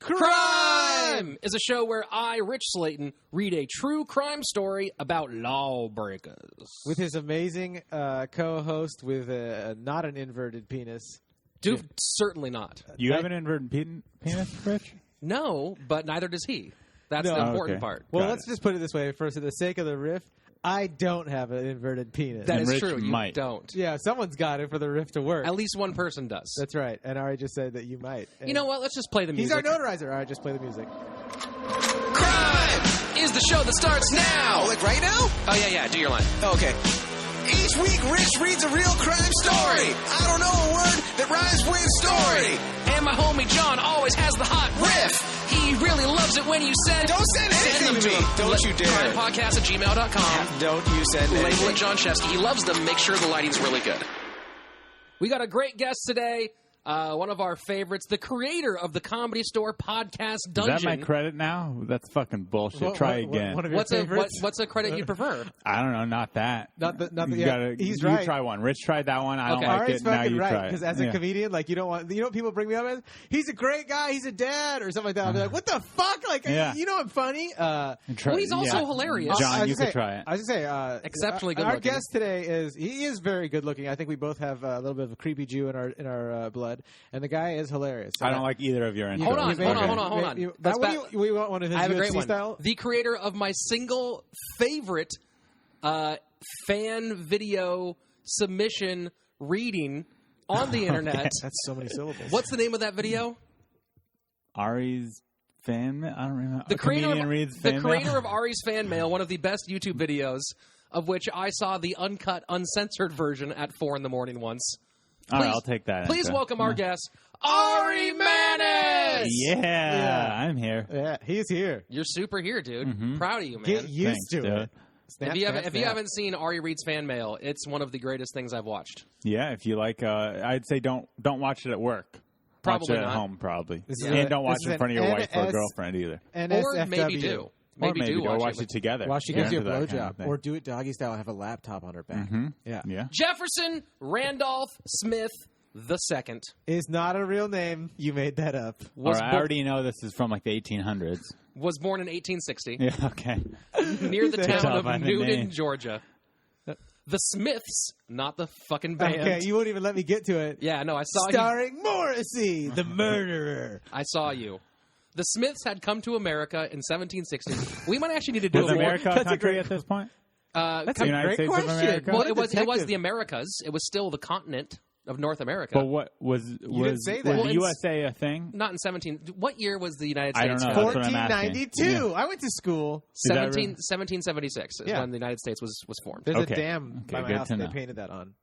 Crime is a show where I, Rich Slaton, read a true crime story about lawbreakers. With his amazing co-host with not an inverted penis. Dude, certainly not. You have an inverted penis, Rich? No, but neither does he. That's the important part. Well, let's just put it this way. For the sake of the riff, I don't have an inverted penis. That is Rich true. might. You don't. Yeah, someone's got it for the riff to work. At least one person does. That's right. And Ari just said that you might. And you know what? Let's just play the music. He's our notarizer. All right, just play the music. Crime is the show that starts now. Oh, like right now? Oh, yeah. Do your line. Okay. Each week, Rich reads a real crime story. I don't know a word that rhymes with story. And my homie John always has the hot riff. He really loves it when you send... Don't send anything them to me. Don't you dare. Crimepodcast@gmail.com. Don't you send anything. Label it John Shefsky. He loves them. Make sure the lighting's really good. We got a great guest today. One of our favorites, the creator of the Comedy Store podcast Dungeon. Is that my credit now? That's fucking bullshit. Try again. One of your favorites? What's a credit you'd prefer? I don't know. Not that. Not the he's you right. try one. Rich tried that one. I don't Okay. like Ari's it. Now fucking you right. try it. Because as a comedian, like, you don't want... You know what people bring me up as? He's a great guy. He's a dad. Or something like that. I'll be like, what the fuck? Like, you know I'm funny? Well, he's also hilarious. John, you could try it. I was going to say... Exceptionally good Our looking. guest today is... He is very good looking. I think we both have a little bit of a creepy Jew in our blood. And the guy is hilarious. So I don't like either of your intros. Hold on. That's bad. We want one of his I have a great UFC one. style? The creator of my single favorite fan video submission reading on the internet. That's so many syllables. What's the name of that video? Ari's fan mail? I don't remember. The creator mail? of Ari's Fan Mail, one of the best YouTube videos, of which I saw the uncut, uncensored version at 4 a.m. once. All right, I'll take that. Please welcome our guest, Ari Mannis! Yeah, I'm here. Yeah, he's here. You're super here, dude. Proud of you, man. Get used to it. If you haven't seen Ari Reads Fan Mail, it's one of the greatest things I've watched. Yeah, if you like, I'd say don't watch it at work. Probably watch it not. at home, probably. And don't watch it in front of your wife or girlfriend either. Or maybe do. Maybe do watch it together. While she gives you a blowjob. Kind of or do it doggy style and have a laptop on her back. Yeah. Jefferson Randolph Smith II is not a real name. You made that up. I already know this is from like the 1800s. Was born in 1860. Yeah, okay. Near the town of by the Newnan, name. Georgia. The Smiths, not the fucking band. Okay, you wouldn't even let me get to it. Yeah, no, I saw you. Starring Morrissey, the murderer. I saw you. The Smiths had come to America in 1760. We might actually need to do Was a more... America a country at this point? That's the a United great States question. of America? Well, it was the Americas. It was still the continent of North America. But what was didn't say that. the USA a thing? Not in 17... What year was the United I States don't know. founded? That's what I'm asking. 1492. I went to school. 1776 is when the United States was formed. There's a dam by my good house to that they know. painted that on.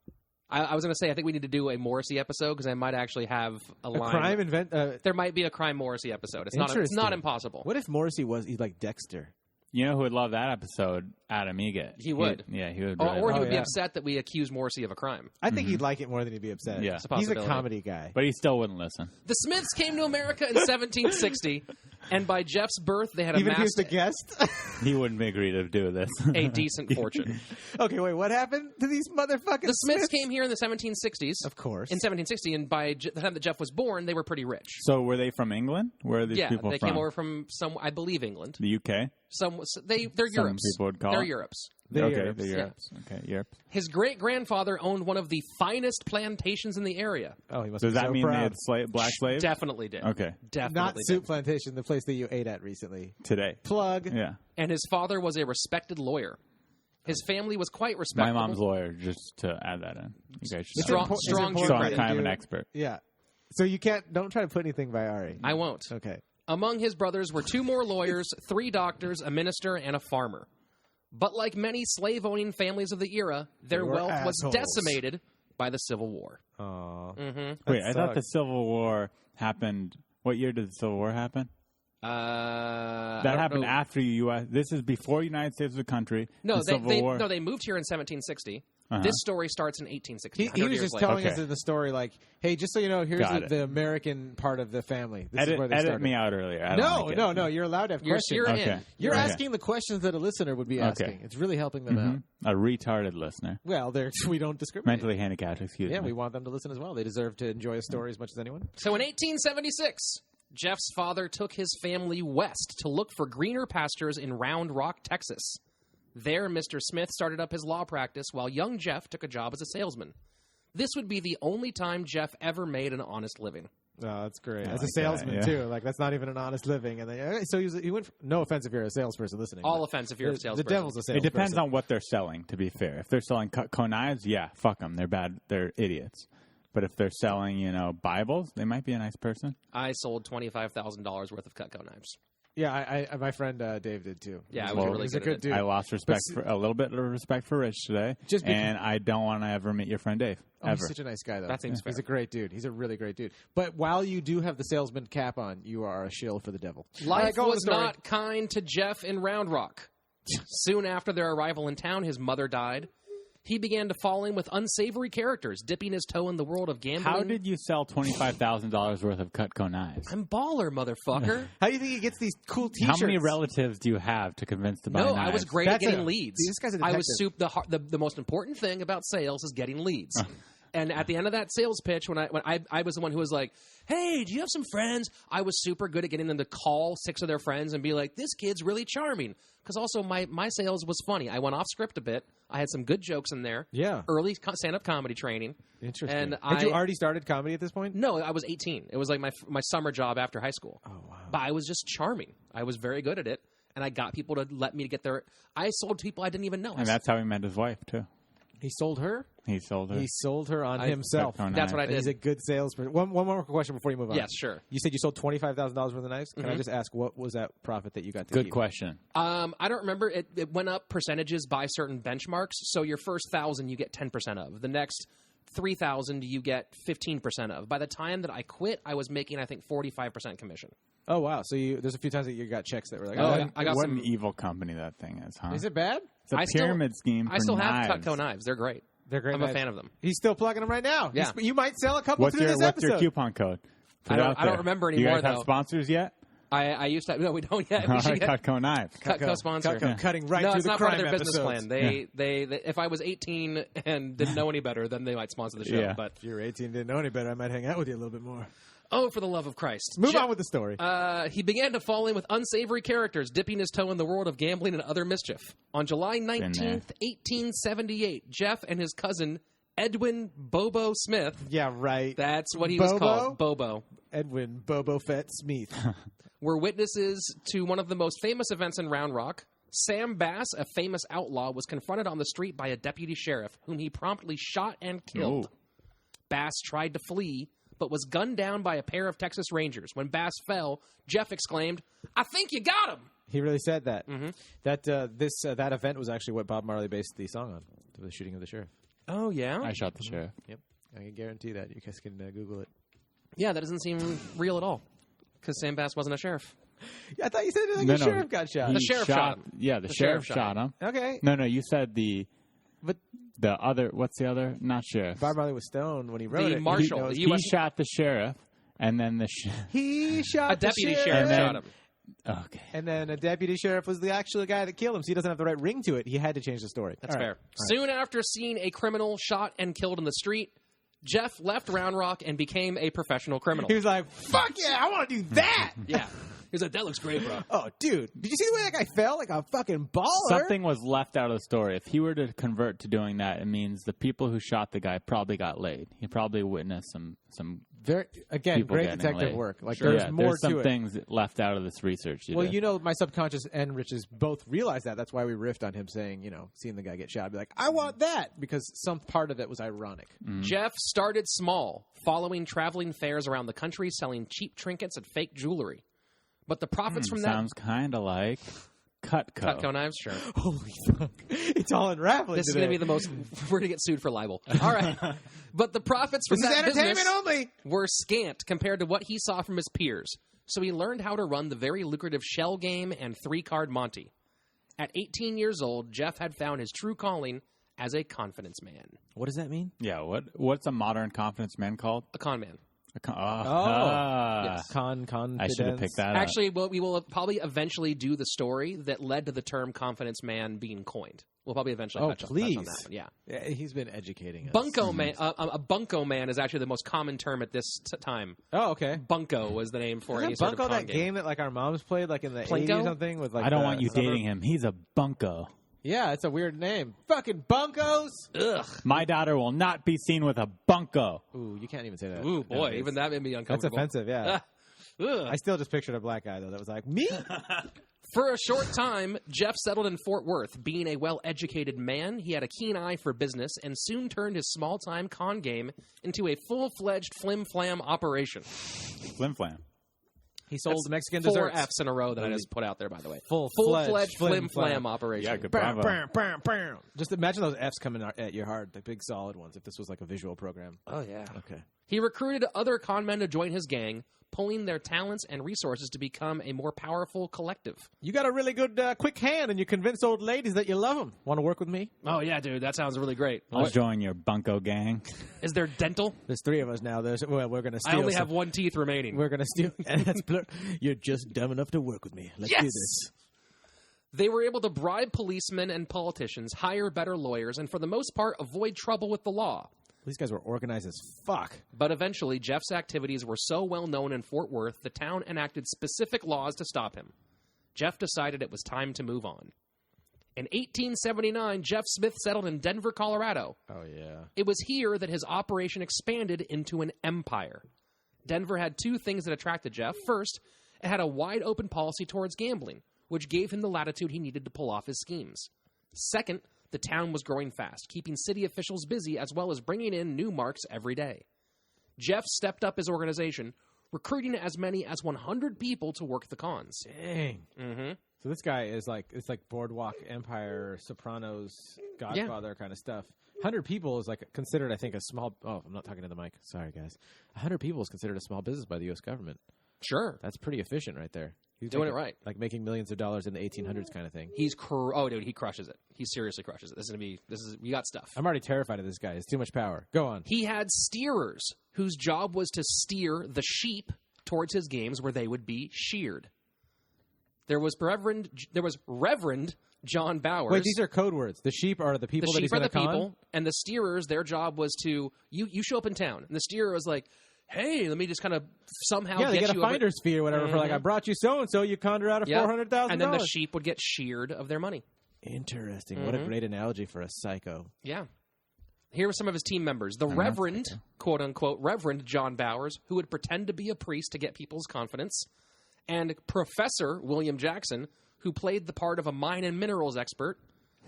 I was going to say, I think we need to do a Morrissey episode because I might actually have a line. Crime There might be a crime Morrissey episode. It's Interesting. not impossible. What if Morrissey he's like Dexter? You know who would love that episode? Adam Eget. He would. He would. Or he would be yeah. upset that we accuse Morrissey of a crime. I think he'd like it more than he'd be upset. Yeah. It's a He's a possibility. comedy guy. But he still wouldn't listen. The Smiths came to America in 1760, and by Jeff's birth, they had Even if he was amassed the guest? He wouldn't agree to do this. a decent fortune. Okay, wait, what happened to these motherfucking The Smiths came here in the 1760s. Of course. In 1760, and by the time that Jeff was born, they were pretty rich. So were they from England? Where are these people they from? came over from I believe England. The UK? They're Europes. people would call They're it. Europes. They're Okay, Europes, the yeah. Europes. Okay, Europe. His great-grandfather owned one of the finest plantations in the area. Oh, he must Does be that so mean proud. they had black slaves? Definitely did. Okay. Definitely Not did. Soup Plantation, the place that you ate at recently. Today. Plug. Yeah. And his father was a respected lawyer. His family was quite respectable. My mom's lawyer, just to add that in. You guys should Strong- know. strong So I'm credit. kind of an expert. Yeah. So don't try to put anything by Ari. I won't. Okay. Among his brothers were 2 more lawyers, 3 doctors, a minister, and a farmer. But like many slave-owning families of the era, their were wealth was assholes. decimated by the Civil War. Aww. Mm-hmm. Wait, I thought the Civil War happened. What year did the Civil War happen? That happened after the U.S. This is before the United States was a country. No, the Civil War. they moved here in 1760. This story starts in 1860. He was just telling us Okay. in the story, like, hey, just so you know, here's Got it. the American part of the family. This is where they Edit started. me out earlier. I don't like it. No, you're allowed to have questions. You're Okay. in. You're Okay. asking the questions that a listener would be asking. It's really helping them out. A retarded listener. Well, we don't discriminate. Mentally handicapped, excuse Yeah, me. we want them to listen as well. They deserve to enjoy a story as much as anyone. So in 1876, Jeff's father took his family west to look for greener pastures in Round Rock, Texas. There, Mr. Smith started up his law practice while young Jeff took a job as a salesman. This would be the only time Jeff ever made an honest living. Oh, that's great. As a salesman, too. Like, that's not even an honest living. And then, so he went from, no offense if you're a salesperson listening. All offense if you're a salesperson. The devil's a salesperson. It depends on what they're selling, to be fair. If they're selling Cutco knives, yeah, fuck them. They're bad. They're idiots. But if they're selling, Bibles, they might be a nice person. I sold $25,000 worth of Cutco knives. Yeah, my friend Dave did, too. Yeah, I was really good at it. Dude. I lost a little bit of respect for Rich today, and I don't want to ever meet your friend Dave. Ever. He's such a nice guy, though. That seems fair. He's a great dude. He's a really great dude. But while you do have the salesman cap on, you are a shill for the devil. Life was not kind to Jeff in Round Rock. Soon after their arrival in town, his mother died. He began to fall in with unsavory characters, dipping his toe in the world of gambling. How did you sell $25,000 worth of Cutco knives? I'm baller, motherfucker. How do you think he gets these cool T-shirts? How many relatives do you have to convince to buy knives? I was great at getting leads. This guy's a detective. The most important thing about sales is getting leads. And at the end of that sales pitch, when I was the one who was like, hey, do you have some friends? I was super good at getting them to call 6 of their friends and be like, this kid's really charming. Because also my sales was funny. I went off script a bit. I had some good jokes in there. Yeah. Early stand-up comedy training. Interesting. And Had you already started comedy at this point? No, I was 18. It was like my summer job after high school. Oh, wow. But I was just charming. I was very good at it. And I got people to let me get their... I sold to people I didn't even know. And that's how he met his wife, too. He sold her? He sold her. He sold her on himself. That's what I did. He's a good salesperson. One more question before you move on. Yes, sure. You said you sold $25,000 worth of knives. Can I just ask, what was that profit that you got to Good keep? question. I don't remember. It went up percentages by certain benchmarks. So your first 1,000 you get 10% of. The next 3,000 you get 15% of. By the time that I quit, I was making, I think, 45% commission. Oh, wow. So there's a few times that you got checks that were like, I got what some... an evil company that thing is, huh? Is it bad? It's a pyramid scheme for I still knives. have Cutco knives. They're great. They're great. I'm a fan of them. He's still plugging them right now. Yeah. You might sell a couple through this episode. What's your coupon code? I don't remember anymore, You guys have sponsors yet? I used to. No, we don't yet. We should get Cutco knives. Cutco sponsor. Cutco cutting right no, through it's the not crime part of their business episodes. plan. They if I was 18 and didn't know any better, then they might sponsor the show. Yeah. But if you're 18 and didn't know any better, I might hang out with you a little bit more. Oh, for the love of Christ. Move on with the story. He began to fall in with unsavory characters, dipping his toe in the world of gambling and other mischief. On July 19th, 1878, Jeff and his cousin, Edwin Bobo Smith. Yeah, right. That's what he was called. Bobo. Edwin Bobo Fett Smith. Were witnesses to one of the most famous events in Round Rock. Sam Bass, a famous outlaw, was confronted on the street by a deputy sheriff, whom he promptly shot and killed. Oh. Bass tried to flee, but was gunned down by a pair of Texas Rangers. When Bass fell, Jeff exclaimed, "I think you got him!" He really said that. Mm-hmm. That event was actually what Bob Marley based the song on, the shooting of the sheriff. Oh, yeah? I shot the sheriff. Yep. I can guarantee that. You guys can Google it. Yeah, that doesn't seem real at all, because Sam Bass wasn't a sheriff. I thought you said the sheriff got shot. The sheriff shot him. Yeah, the sheriff shot him. Okay. No, you said But the other, what's the other? Not sheriff. Bob Marley was stoned when he wrote it. The marshal. He shot the sheriff, and then he shot a deputy the sheriff shot him. Okay. And then a deputy sheriff was the actual guy that killed him, so he doesn't have the right ring to it. He had to change the story. That's fair. Soon after seeing a criminal shot and killed in the street, Jeff left Round Rock and became a professional criminal. He was like, fuck yeah, I want to do that. Yeah. He was like, that looks great, bro. Oh, dude. Did you see the way that guy fell? Like a fucking baller. Something was left out of the story. If he were to convert to doing that, it means the people who shot the guy probably got laid. He probably witnessed some great detective laid. work. Like Sure. there's more there's some to it. things left out of this research. My subconscious and Rich's both realized that. That's why we riffed on him saying, seeing the guy get shot. I'd be like, I want that, because some part of it was ironic. Mm-hmm. Jeff started small, following traveling fairs around the country, selling cheap trinkets and fake jewelry. But the profits from that... Sounds kind of like Cutco. Cutco knives, sure. Holy fuck. It's all unraveling This is going to be the most... We're going to get sued for libel. All right. But the profits from that business only. were scant compared to what he saw from his peers. So he learned how to run the very lucrative shell game and 3-card Monte. At 18 years old, Jeff had found his true calling as a confidence man. What does that mean? Yeah, what's a modern confidence man called? A con man. Yes. Confidence. I should have picked that up. Actually, we will probably eventually do the story that led to the term confidence man being coined. We'll probably eventually touch on that one. Yeah. He's been educating us. Bunko man. A bunko man is actually the most common term at this time. Oh, okay. Bunko was the name for any Isn't sort of Bunko con that game that like our moms played like in the Plinko? 80s or something? With, like, I don't want you dating him. He's a bunko. Yeah, it's a weird name. Fucking bunkos! Ugh. My daughter will not be seen with a bunko. Ooh, you can't even say that. Ooh, boy, nowadays. even that made me That's uncomfortable. offensive, yeah. Ugh. I still just pictured a black guy, though, that was like, me? For a short time, Jeff settled in Fort Worth. Being a well-educated man, he had a keen eye for business and soon turned his small-time con game into a full-fledged flim-flam operation. Flim flam. He sold That's Mexican 4 desserts. F's in a row that I just put out there, by the way. Full-fledged flim-flam operation. Yeah, good Bam, bravo. bam, bam, bam. Just imagine those F's coming at you hard, the big solid ones, if this was like a visual program. Oh, yeah. Okay. He recruited other con men to join his gang, pulling their talents and resources to become a more powerful collective. You got a really good quick hand, and you convince old ladies that you love them. Want to work with me? Oh, yeah, dude. That sounds really great. I'll join your bunko gang. Is there dental? There's 3 of us now. We're going to steal. I only have 1 tooth remaining. We're going to steal. And that's You're just dumb enough to work with me. Let's do this. They were able to bribe policemen and politicians, hire better lawyers, and for the most part, avoid trouble with the law. These guys were organized as fuck. But eventually, Jeff's activities were so well known in Fort Worth, the town enacted specific laws to stop him. Jeff decided it was time to move on. In 1879, Jeff Smith settled in Denver, Colorado. Oh, yeah. It was here that his operation expanded into an empire. Denver had 2 things that attracted Jeff. First, it had a wide-open policy towards gambling, which gave him the latitude he needed to pull off his schemes. Second, the town was growing fast, keeping city officials busy as well as bringing in new marks every day. Jeff stepped up his organization, recruiting as many as 100 people to work the cons. Dang. Mm-hmm. So this guy is like, it's like Boardwalk Empire, Sopranos, Godfather kind of stuff. 100 people is like considered, I think, a small... Oh, I'm not talking to the mic. Sorry, guys. 100 people is considered a small business by the U.S. government. Sure. That's pretty efficient right there. He's doing it right. Like making millions of dollars in the 1800s kind of thing. Oh, dude, he crushes it. He seriously crushes it. We got stuff. I'm already terrified of this guy. It's too much power. Go on. He had steerers whose job was to steer the sheep towards his games where they would be sheared. There was Reverend John Bowers. Wait, these are code words. The sheep are the people that he's going to con? The sheep are the people, and the steerers, their job was to, you show up in town, and the steerer was like, hey, let me just kind of somehow they get a finder's fee or whatever for like, I brought you so-and-so, you conned her out of $400,000. And then the sheep would get sheared of their money. Interesting. Mm-hmm. What a great analogy for a psycho. Yeah. Here are some of his team members. The Reverend, quote-unquote, Reverend John Bowers, who would pretend to be a priest to get people's confidence, and Professor William Jackson, who played the part of a mine and minerals expert.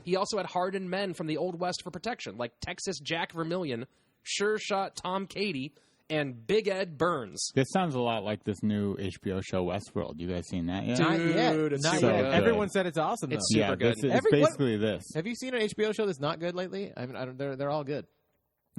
He also had hardened men from the Old West for protection, like Texas Jack Vermillion, Sure Shot Tom Cady, and Big Ed Burns. This sounds a lot like this new HBO show Westworld. You guys seen that yet? Not yet. Dude, it's not super yet. good. Everyone said it's awesome, though. It's super good. It's basically this. Have you seen an HBO show that's not good lately? I mean, they're all good.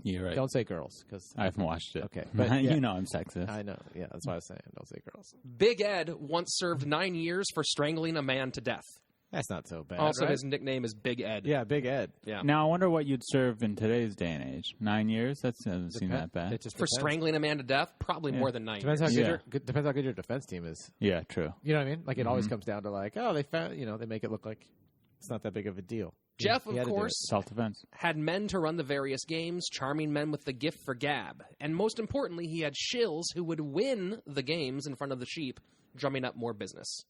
You're right. Don't say girls, because I haven't watched it. Okay, but yeah. you know I'm sexist. I know. Yeah, that's what I was saying. Don't say girls. Big Ed once served 9 years for strangling a man to death. That's not so bad. Also, right? his nickname is Big Ed. Yeah, Big Ed. Yeah. Now I wonder what you'd serve in today's day and age. 9 years? That doesn't seem that bad. It just For depends. strangling a man to death, probably more than 9 Depends years. how good depends how good your defense team is. Yeah, true. You know what I mean? Like it always comes down to like, oh, they found, they make it look like it's not that big of a deal. Jeff, He had of to do course, Self-defense. had men to run the various games, charming men with the gift for gab. And most importantly, he had shills who would win the games in front of the sheep, drumming up more business.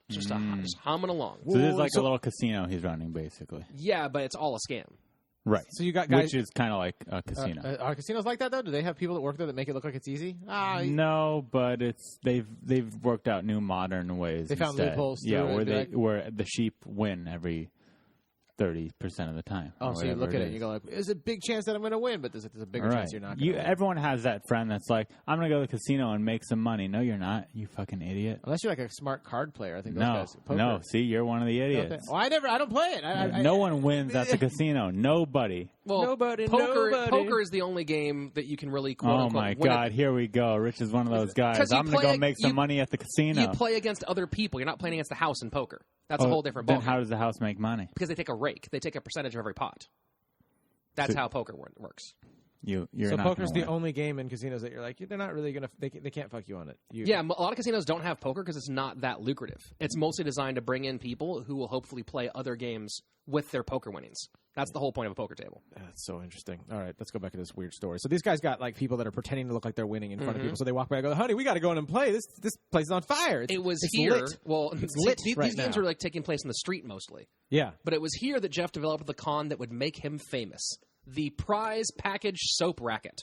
Just humming along. So this is like a little casino he's running, basically. Yeah, but it's all a scam. Right. So you got guys, which is kind of like a casino. are casinos like that though? Do they have people that work there that make it look like it's easy? No, but they've worked out new modern ways. They found instead. loopholes. Yeah, through where the sheep win every 30% of the time. Oh, so you look at it and you go like, "There's a big chance that I'm going to win," but there's a bigger chance you're not. Going to win. Everyone has that friend that's like, "I'm going to go to the casino and make some money." No, you're not. You fucking idiot. Unless you're like a smart card player, I think. Those guys, poker. No. See, you're one of the idiots. Well, I don't play it. No one wins at the casino. Nobody. Well, Nobody. Poker is the only game that you can really quote Oh unquote my win God! it. Here we go. Rich is one of those guys. I'm going to go make some money at the casino. You play against other people. You're not playing against the house in poker. That's a whole different ballgame. Then how does the house make money? Because they take a rake. They take a percentage of every pot. That's how poker works. You're so not poker's gonna the win. only game in casinos that you're like, they're not really going to, they can't fuck you on it. Yeah, a lot of casinos don't have poker because it's not that lucrative. It's mostly designed to bring in people who will hopefully play other games with their poker winnings. That's the whole point of a poker table. That's so interesting. All right, let's go back to this weird story. So these guys got like people that are pretending to look like they're winning in front of people. So they walk by and go, honey, we got to go in and play. This place is on fire. It's here. Lit. Well, it's lit these right games now. were like taking place in the street mostly. Yeah. But it was here that Jeff developed the con that would make him famous. The prize package soap racket.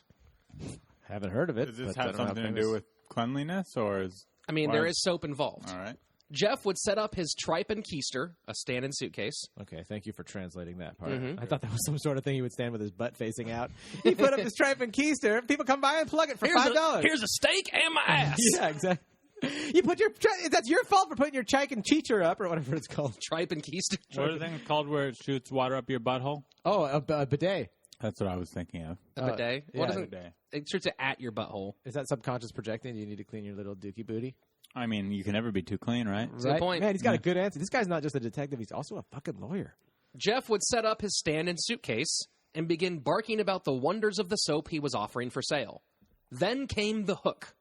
Haven't heard of it. Does this but I have don't know something how to do with cleanliness, or is? I mean, there is soap involved. All right. Jeff would set up his tripe and keister, a stand-in suitcase. Okay, thank you for translating that part. I thought that was some sort of thing he would stand with his butt facing out. He put up his tripe and keister. People come by and plug it for $5. Here's a steak and my ass. Yeah, exactly. You put your that's your fault for putting your chike and cheecher up or whatever it's called. Tripe and keister. What are the things called where it shoots water up your butthole? Oh, a bidet. That's what I was thinking of. A bidet? Yeah, What doesn't bidet. it shoots it at your butthole? Is that subconscious projecting? Do you need to clean your little dookie booty? I mean, you can never be too clean, right? That's a good point. Man, he's got a good answer. This guy's not just a detective; he's also a fucking lawyer. Jeff would set up his stand-in suitcase and begin barking about the wonders of the soap he was offering for sale. Then came the hook.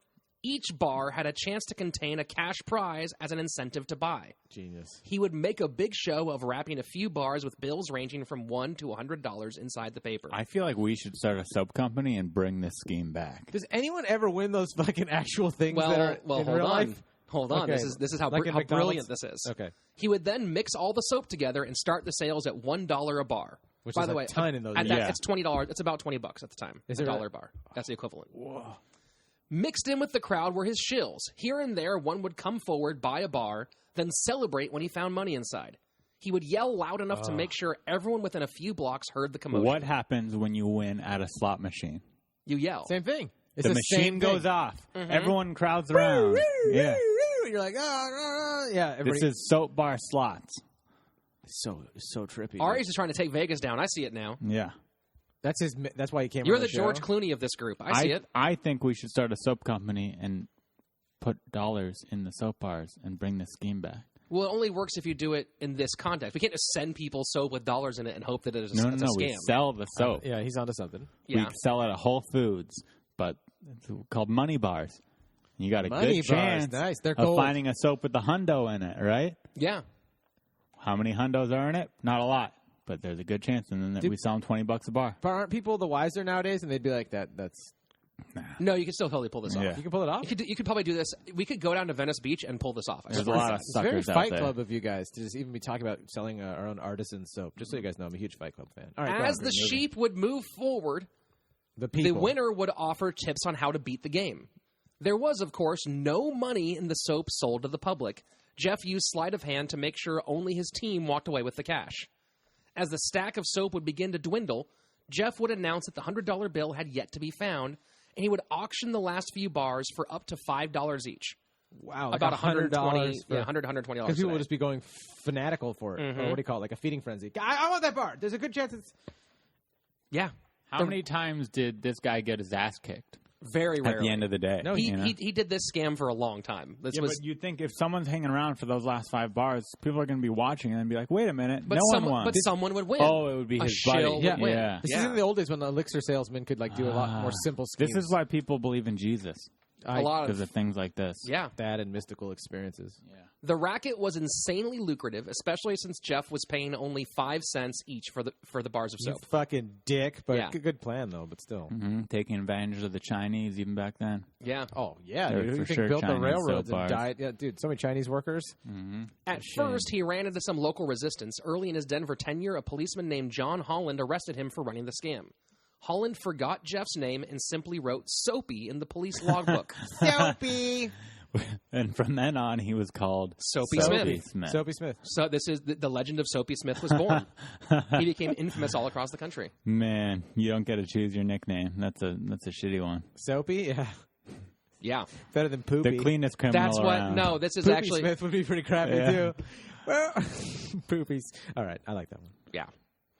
Each bar had a chance to contain a cash prize as an incentive to buy. Genius. He would make a big show of wrapping a few bars with bills ranging from $1 to $100 inside the paper. I feel like we should start a soap company and bring this scheme back. Does anyone ever win those fucking actual things that are Well, in hold real on. life? Hold on. Okay. This is how, Like in how McDonald's? brilliant this is. Okay. He would then mix all the soap together and start the sales at $1 a bar. Which By is the a way, ton in those at days. that, it's $20. It's about $20 at the time. Is a it dollar really? bar. That's the equivalent. Whoa. Mixed in with the crowd were his shills. Here and there, one would come forward, buy a bar, then celebrate when he found money inside. He would yell loud enough to make sure everyone within a few blocks heard the commotion. What happens when you win at a slot machine? You yell. Same thing. It's The same machine goes thing. off. Everyone crowds around. Yeah. You're like, yeah. Everybody. This is soap bar slots. so trippy. Ari's just trying to take Vegas down. I see it now. Yeah. That's his. That's why he came. You're on the show. George Clooney of this group. I see it. I think we should start a soap company and put dollars in the soap bars and bring this scheme back. Well, it only works if you do it in this context. We can't just send people soap with dollars in it and hope that it's a scam. We sell the soap. Yeah, he's onto something. Yeah. We sell it at Whole Foods, but it's called money bars. You got a Money good bars, chance nice. They're of gold. finding a soap with the hundo in it, right? Yeah. How many hundos are in it? Not a lot, but there's a good chance. And then we sell them $20 a bar. But aren't people the wiser nowadays? And they'd be like, that's. No, you can still totally pull this off. Yeah. You can pull it off. You could probably do this. We could go down to Venice Beach and pull this off. I There's a swear. lot of It's very suckers out Fight there. Club of you guys to just even be talking about selling our own artisan soap. Just so you guys know, I'm a huge Fight Club fan. All right, go As on, the Green, sheep would move forward, the the people. winner would offer tips on how to beat the game. There was, of course, no money in the soap sold to the public. Jeff used sleight of hand to make sure only his team walked away with the cash. As the stack of soap would begin to dwindle, Jeff would announce that the $100 bill had yet to be found, and he would auction the last few bars for up to $5 each. Wow, like About $100 $120, $120. because people will just be going fanatical for it. Mm-hmm. Or what do you call it? Like a feeding frenzy. I want that bar. There's a good chance it's. Yeah. How many times did this guy get his ass kicked Very rarely. at the end of the day? No, He did this scam for a long time. This Yeah, was, but you think if someone's hanging around for those last 5 bars, people are going to be watching and be like, wait a minute, but no someone, one won. But someone would win. Oh, it would be A his buddy. shill Yeah. would win. Yeah. This Yeah. is in the old days when the elixir salesman could like do a lot more simple schemes. This is why people believe in Jesus, a lot because of of things like this. yeah. that and mystical experiences. Yeah. The racket was insanely lucrative, especially since Jeff was paying only 5 cents each for the bars of You soap. fucking dick, but Yeah. good plan though. But still. Mm-hmm. Taking advantage of the Chinese even back then. Yeah. Oh yeah, They're dude. Who do you for think sure built the Chinese railroads soap and bars. died? Yeah, dude. So many Chinese workers. At first, he ran into some local resistance. Early in his Denver tenure, a policeman named John Holland arrested him for running the scam. Holland forgot Jeff's name and simply wrote Soapy in the police logbook. Soapy. And from then on, he was called Soapy Smith. Soapy Smith. So this is the legend of Soapy Smith was born. He became infamous all across the country. Man, you don't get to choose your nickname. That's a shitty one. Soapy. Yeah. Yeah. Better than Poopy. The cleanest criminal That's what. around. No, this is Poopy actually. Smith would be pretty crappy Yeah. too. Well, Poopies. All right, I like that one. Yeah.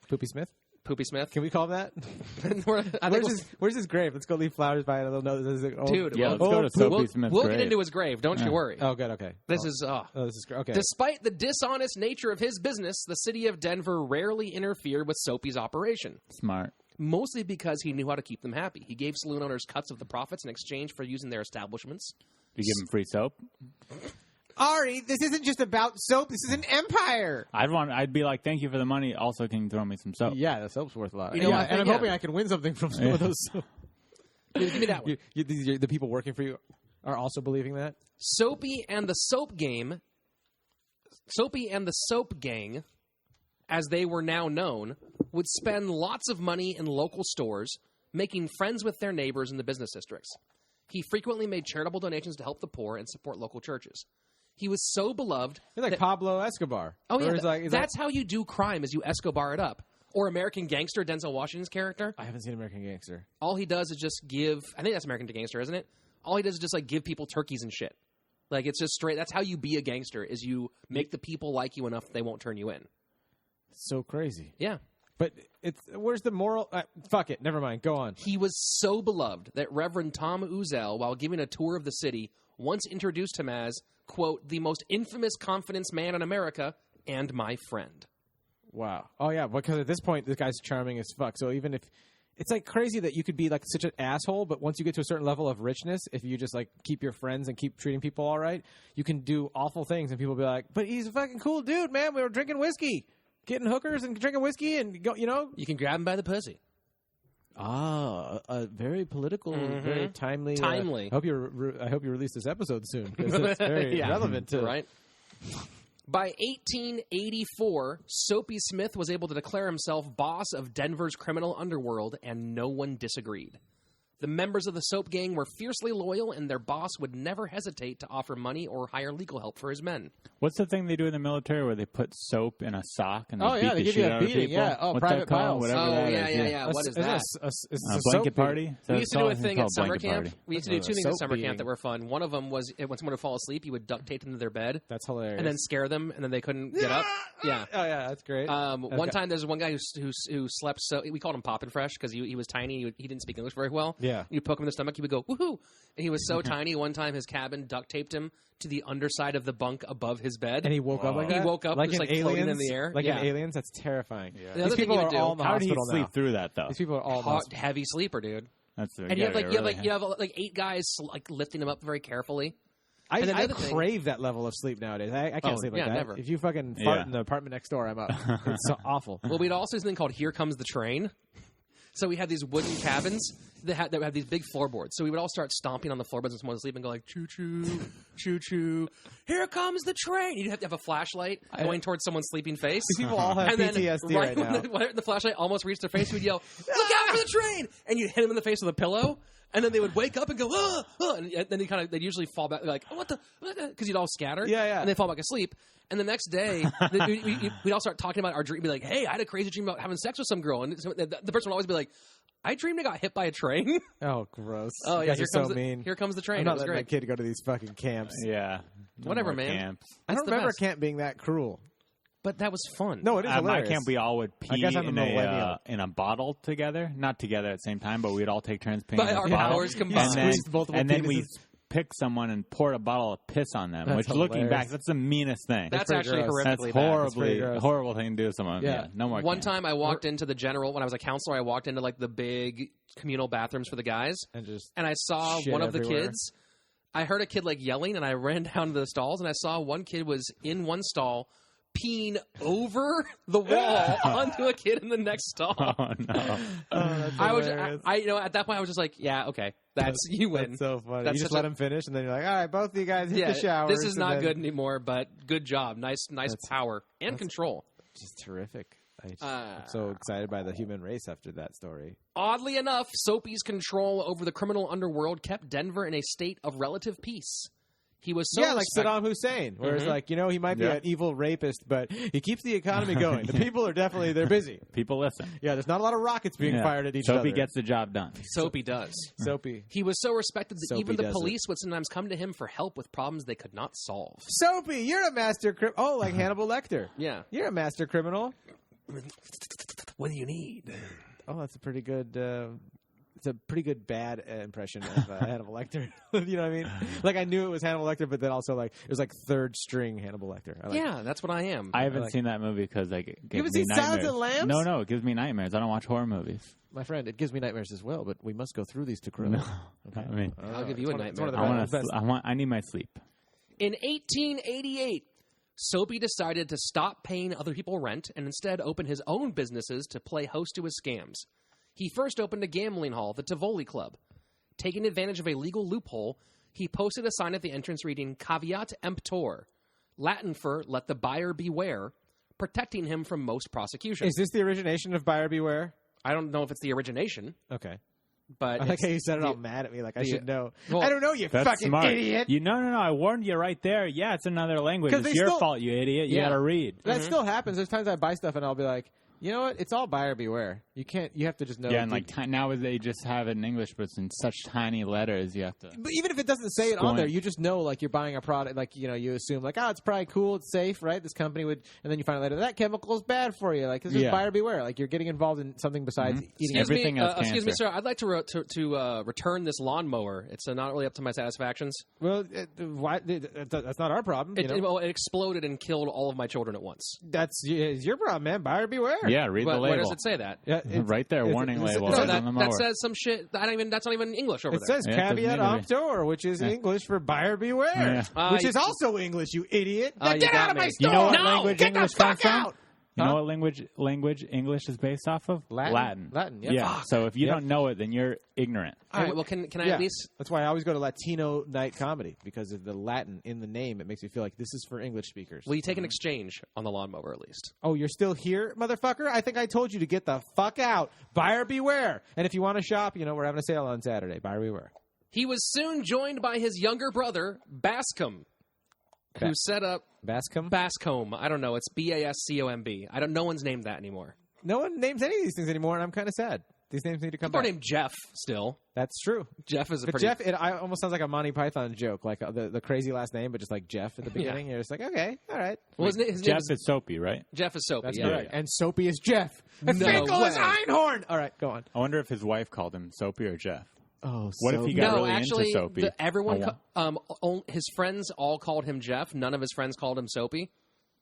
Poopy Smith. Poopy Smith. Can we call him that? I think Where's his grave? Let's go leave flowers by it. A little note. That says, Dude, Yeah, well, let's go to Soapy Smith's we'll grave. get into his grave. Don't you worry. Oh, good. Okay. This is. This is great. Okay. Despite the dishonest nature of his business, the city of Denver rarely interfered with Soapy's operation. Smart. mostly because he knew how to keep them happy. He gave saloon owners cuts of the profits in exchange for using their establishments. Do you give them free soap? Ari, this isn't just about soap. This is an empire. I'd be like, thank you for the money. Also, can you throw me some soap? Yeah, the soap's worth a lot. You know, and I'm hoping I can win something from some of those soap. Give me that one. The people working for you are also believing that? Soapy and the Soap Gang, as they were now known, would spend lots of money in local stores, making friends with their neighbors in the business districts. He frequently made charitable donations to help the poor and support local churches. He was so beloved. You're like Pablo Escobar. Oh, yeah. That's how you do crime, is you Escobar it up. Or American Gangster, Denzel Washington's character. I haven't seen American Gangster. All he does is just give... I think that's American Gangster, isn't it? All he does is just like give people turkeys and shit. Like, it's just straight... That's how you be a gangster, is you make the people like you enough that they won't turn you in. It's so crazy. Yeah. But where's the moral... fuck it. Never mind. Go on. He was so beloved that Reverend Tom Uzel, while giving a tour of the city, once introduced him as, quote, the most infamous confidence man in America and my friend. Wow. Oh, yeah. Because at this point, this guy's charming as fuck. So even if... It's like crazy that you could be like such an asshole, but once you get to a certain level of richness, if you just like keep your friends and keep treating people all right, you can do awful things and people will be like, but he's a fucking cool dude, man. We were drinking whiskey. Getting hookers and drinking whiskey and go, you know. You can grab him by the pussy. A very political, very timely. Timely. I hope you release this episode soon because it's very relevant to right. By 1884, Soapy Smith was able to declare himself boss of Denver's criminal underworld, and no one disagreed. The members of the Soap Gang were fiercely loyal, and their boss would never hesitate to offer money or hire legal help for his men. What's the thing they do in the military where they put soap in a sock and they beat they the give shit you a out of beating, people? yeah. Oh, What's private that called? piles. Whatever that is. Yeah. What is that? A blanket party? We used to do a thing at summer camp. Party. We used to do two things at summer camp that were fun. One of them was when someone would fall asleep, you would duct tape them to their bed. That's hilarious. And then scare them, and then they couldn't get up. Yeah. Oh, yeah, that's great. One time, there's one guy who slept so... We called him Poppin' Fresh because he was tiny. He didn't speak English very well. Yeah. You poke him in the stomach, he would go, woohoo! And he was so tiny, one time his cabin duct taped him to the underside of the bunk above his bed. And he woke up like that? He woke up like just like Aliens? floating in the air. Like in Aliens? That's terrifying. Yeah. These people are all in the How did he hospital sleep now. through that, though? These people are all in the hospital. Heavy sleeper, dude. That's and you have like 8 guys like lifting him up very carefully. I crave that level of sleep nowadays. I can't sleep like that. Never. If you fucking fart in the apartment next door, I'm up. It's so awful. Well, we'd also do something called Here Comes the Train. So we had these wooden cabins that had these big floorboards. So we would all start stomping on the floorboards when someone was sleeping and go like, choo-choo, choo-choo, here comes the train. You'd have to have a flashlight going towards someone's sleeping face. These people all have PTSD right now. When the flashlight almost reached their face, we'd yell, look out for the train! And you'd hit them in the face with a pillow. And then they would wake up and go, ah, ah, and then they'd usually fall back, like, oh, what the, because you'd all scatter. Yeah. And they fall back asleep. And the next day, we'd all start talking about our dream, be like, hey, I had a crazy dream about having sex with some girl. And the person would always be like, I dreamed I got hit by a train. Oh, gross. Oh, yeah, mean. Here comes the train. I'm not letting my kid go to these fucking camps. Yeah. Whatever, man. Camps. I don't remember camp being that cruel. But that was fun. No, it is At my hilarious. camp, we all would pee in a bottle together. Not together at the same time, but we'd all take turns peeing By in a our bottle. powers combined. And then we pick someone and pour a bottle of piss on them, That's which looking hilarious. back, that's the meanest thing. That's actually gross. horrifically That's bad. horrible thing to do to someone. Yeah, no more One camp. time I walked into the general, when I was a counselor, I walked into like the big communal bathrooms for the guys. And I saw one of the kids. I heard a kid like yelling, and I ran down to the stalls, and I saw one kid was in one stall peeing over the wall onto a kid in the next stall. Oh no! At that point I was just like, yeah, okay, you win. That's so funny. That's you just let him finish, and then you're like, all right, both of you guys hit the showers. This is not good anymore, but good job. Nice power and control. Just terrific. I'm so excited by the human race after that story. Oddly enough, Soapy's control over the criminal underworld kept Denver in a state of relative peace. He was so like Saddam Hussein, where it's like, he might be an evil rapist, but he keeps the economy going. The people are they're busy. People listen. Yeah, there's not a lot of rockets being fired at each other. Soapy gets the job done. Soapy does. Soapy. He was so respected that Soapy even the police would sometimes come to him for help with problems they could not solve. Soapy, you're a master criminal. Oh, like Hannibal Lecter. Yeah. You're a master criminal. What do you need? Oh, that's a pretty good it's a pretty good bad impression of Hannibal Lecter. You know what I mean? Like I knew it was Hannibal Lecter, but then also like it was like third string Hannibal Lecter. Yeah, that's what I am. I haven't seen that movie because like it gives you me haven't seen nightmares. Silence of the Lambs? No, it gives me nightmares. I don't watch horror movies. My friend, it gives me nightmares as well. But we must go through these to grow. No. Okay. I mean, I'll give you a nightmare. I need my sleep. In 1888, Soapy decided to stop paying other people rent and instead open his own businesses to play host to his scams. He first opened a gambling hall, the Tivoli Club. Taking advantage of a legal loophole, he posted a sign at the entrance reading Caveat Emptor, Latin for let the buyer beware, protecting him from most prosecution. Is this the origination of Buyer Beware? I don't know if it's the origination. Okay. But I like how you said it all mad at me like I should know. Well, I don't know, you That's fucking smart. idiot. No, I warned you right there. Yeah, it's another language. 'Cause It's they your still- fault, you idiot. You got to read. That still happens. There's times I buy stuff and I'll be like, you know what? It's all buyer beware. You have to just know. Yeah, and like now they just have it in English, but it's in such tiny letters. You have to. But even if it doesn't say it on there, you just know, like, you're buying a product, like, you assume, like, it's probably cool, it's safe, right? This company would, and then you find out later, that chemical is bad for you. Like, this is buyer beware. Like, you're getting involved in something besides eating everything else. Excuse me, sir. I'd like to return this lawnmower. It's not really up to my satisfactions. Well, that's not our problem. It exploded and killed all of my children at once. That's your problem, man. Buyer beware. Yeah, read the label. Where does it say that? Yeah, right there, warning label. No, on the mower. that says some shit. That's not even English over It there. says caveat emptor, which is English for buyer beware, which is also English, you idiot. Get out of my store! You know what No! language Get English the fuck comes from? out! You know what language English is based off of? Latin. Yeah. Fuck. So if you don't know it, then you're ignorant. All right, well, can I at least... That's why I always go to Latino night comedy, because of the Latin in the name. It makes me feel like this is for English speakers. Will you take an exchange on the lawnmower at least? Oh, you're still here, motherfucker? I think I told you to get the fuck out. Buyer beware. And if you want to shop, we're having a sale on Saturday. Buyer beware. He was soon joined by his younger brother, Bascom, who set up... Bascom. I don't know. It's Bascomb. No one's named that anymore. No one names any of these things anymore, and I'm kind of sad. These names need to come back. People named Jeff still. That's true. Jeff is Jeff, it almost sounds like a Monty Python joke, like the crazy last name, but just like Jeff at the beginning. You're just like, okay, all right. Well, his name Jeff is Soapy, right? Jeff is Soapy. That's right. correct. And Soapy is Jeff. And Finkel is Einhorn. All right, go on. I wonder if his wife called him Soapy or Jeff. Oh, what if he got really into Soapy? Everyone, his friends all called him Jeff. None of his friends called him Soapy.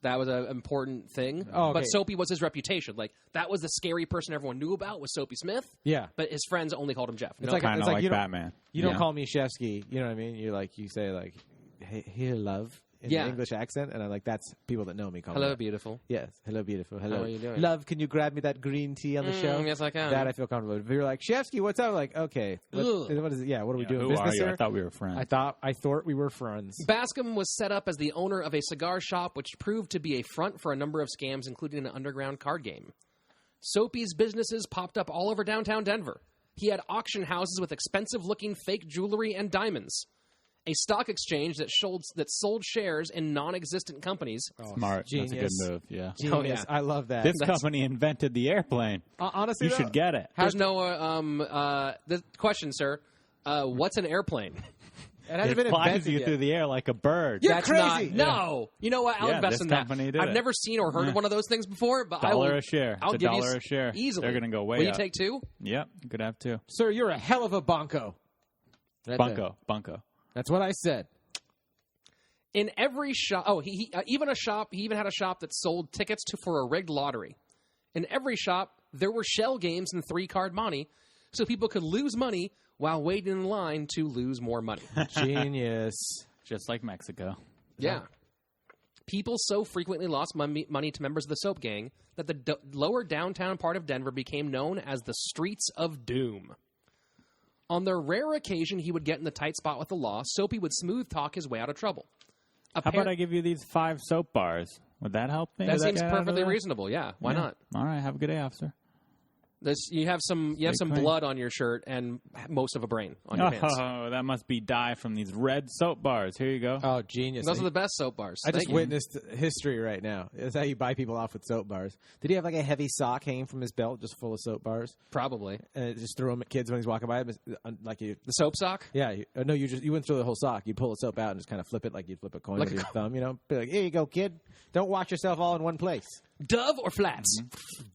That was an important thing. Oh, okay. But Soapy was his reputation. Like, that was the scary person everyone knew about was Soapy Smith. Yeah. But his friends only called him Jeff. It's kind of like Batman. You don't call me Shefsky. You know what I mean? You say, like, hey, here, love. In the English accent, and I'm like, that's people that know me. Hello, beautiful. Yes, hello, beautiful. Hello, how are you doing? Love, can you grab me that green tea on the show? Yes, I can. That I feel comfortable with. If you're like, Shefsky, what's up? I'm like, okay, what is it? Yeah, what are we doing? Who Business are you? here? I thought we were friends. I thought we were friends. Bascom was set up as the owner of a cigar shop, which proved to be a front for a number of scams, including an underground card game. Soapy's businesses popped up all over downtown Denver. He had auction houses with expensive-looking fake jewelry and diamonds. A stock exchange that sold shares in non-existent companies. Oh, smart. Genius. That's a good move. Yeah. Genius. Oh, yeah. I love that. This company invented the airplane. Honestly, you should get it. There's no the question, sir. What's an airplane? It flies you through the air like a bird. You're crazy. No. You know what? I'll invest in that. I've never seen or heard of one of those things before, but $1 a share. I'll give $1 a share. Easily. They're going to go way up. Will up. you take two? Yep. You could have two. Sir, you're a hell of a bunko. Bunko. That's what I said. In every shop, he even had a shop that sold tickets for a rigged lottery. In every shop, there were shell games and 3-card money, so people could lose money while waiting in line to lose more money. Genius. Just like Mexico. Yeah. People so frequently lost money to members of the Soap Gang that the lower downtown part of Denver became known as the Streets of Doom. On the rare occasion he would get in the tight spot with the law, Soapy would smooth talk his way out of trouble. How about I give you these 5 soap bars? Would that help me? That seems perfectly reasonable. Yeah, why not? All right, have a good day, officer. You have some blood on your shirt and most of a brain on your pants. Oh, that must be dye from these red soap bars. Here you go. Oh, genius. Those are the best soap bars. I just witnessed history right now. It's how you buy people off with soap bars. Did he have like a heavy sock hanging from his belt just full of soap bars? Probably. And just throw them at kids when he's walking by. Like the soap sock? Yeah. You wouldn't throw the whole sock. You'd pull the soap out and just kind of flip it like you'd flip a coin with your thumb. Be like, here you go, kid. Don't wash yourself all in one place. Dove or flats?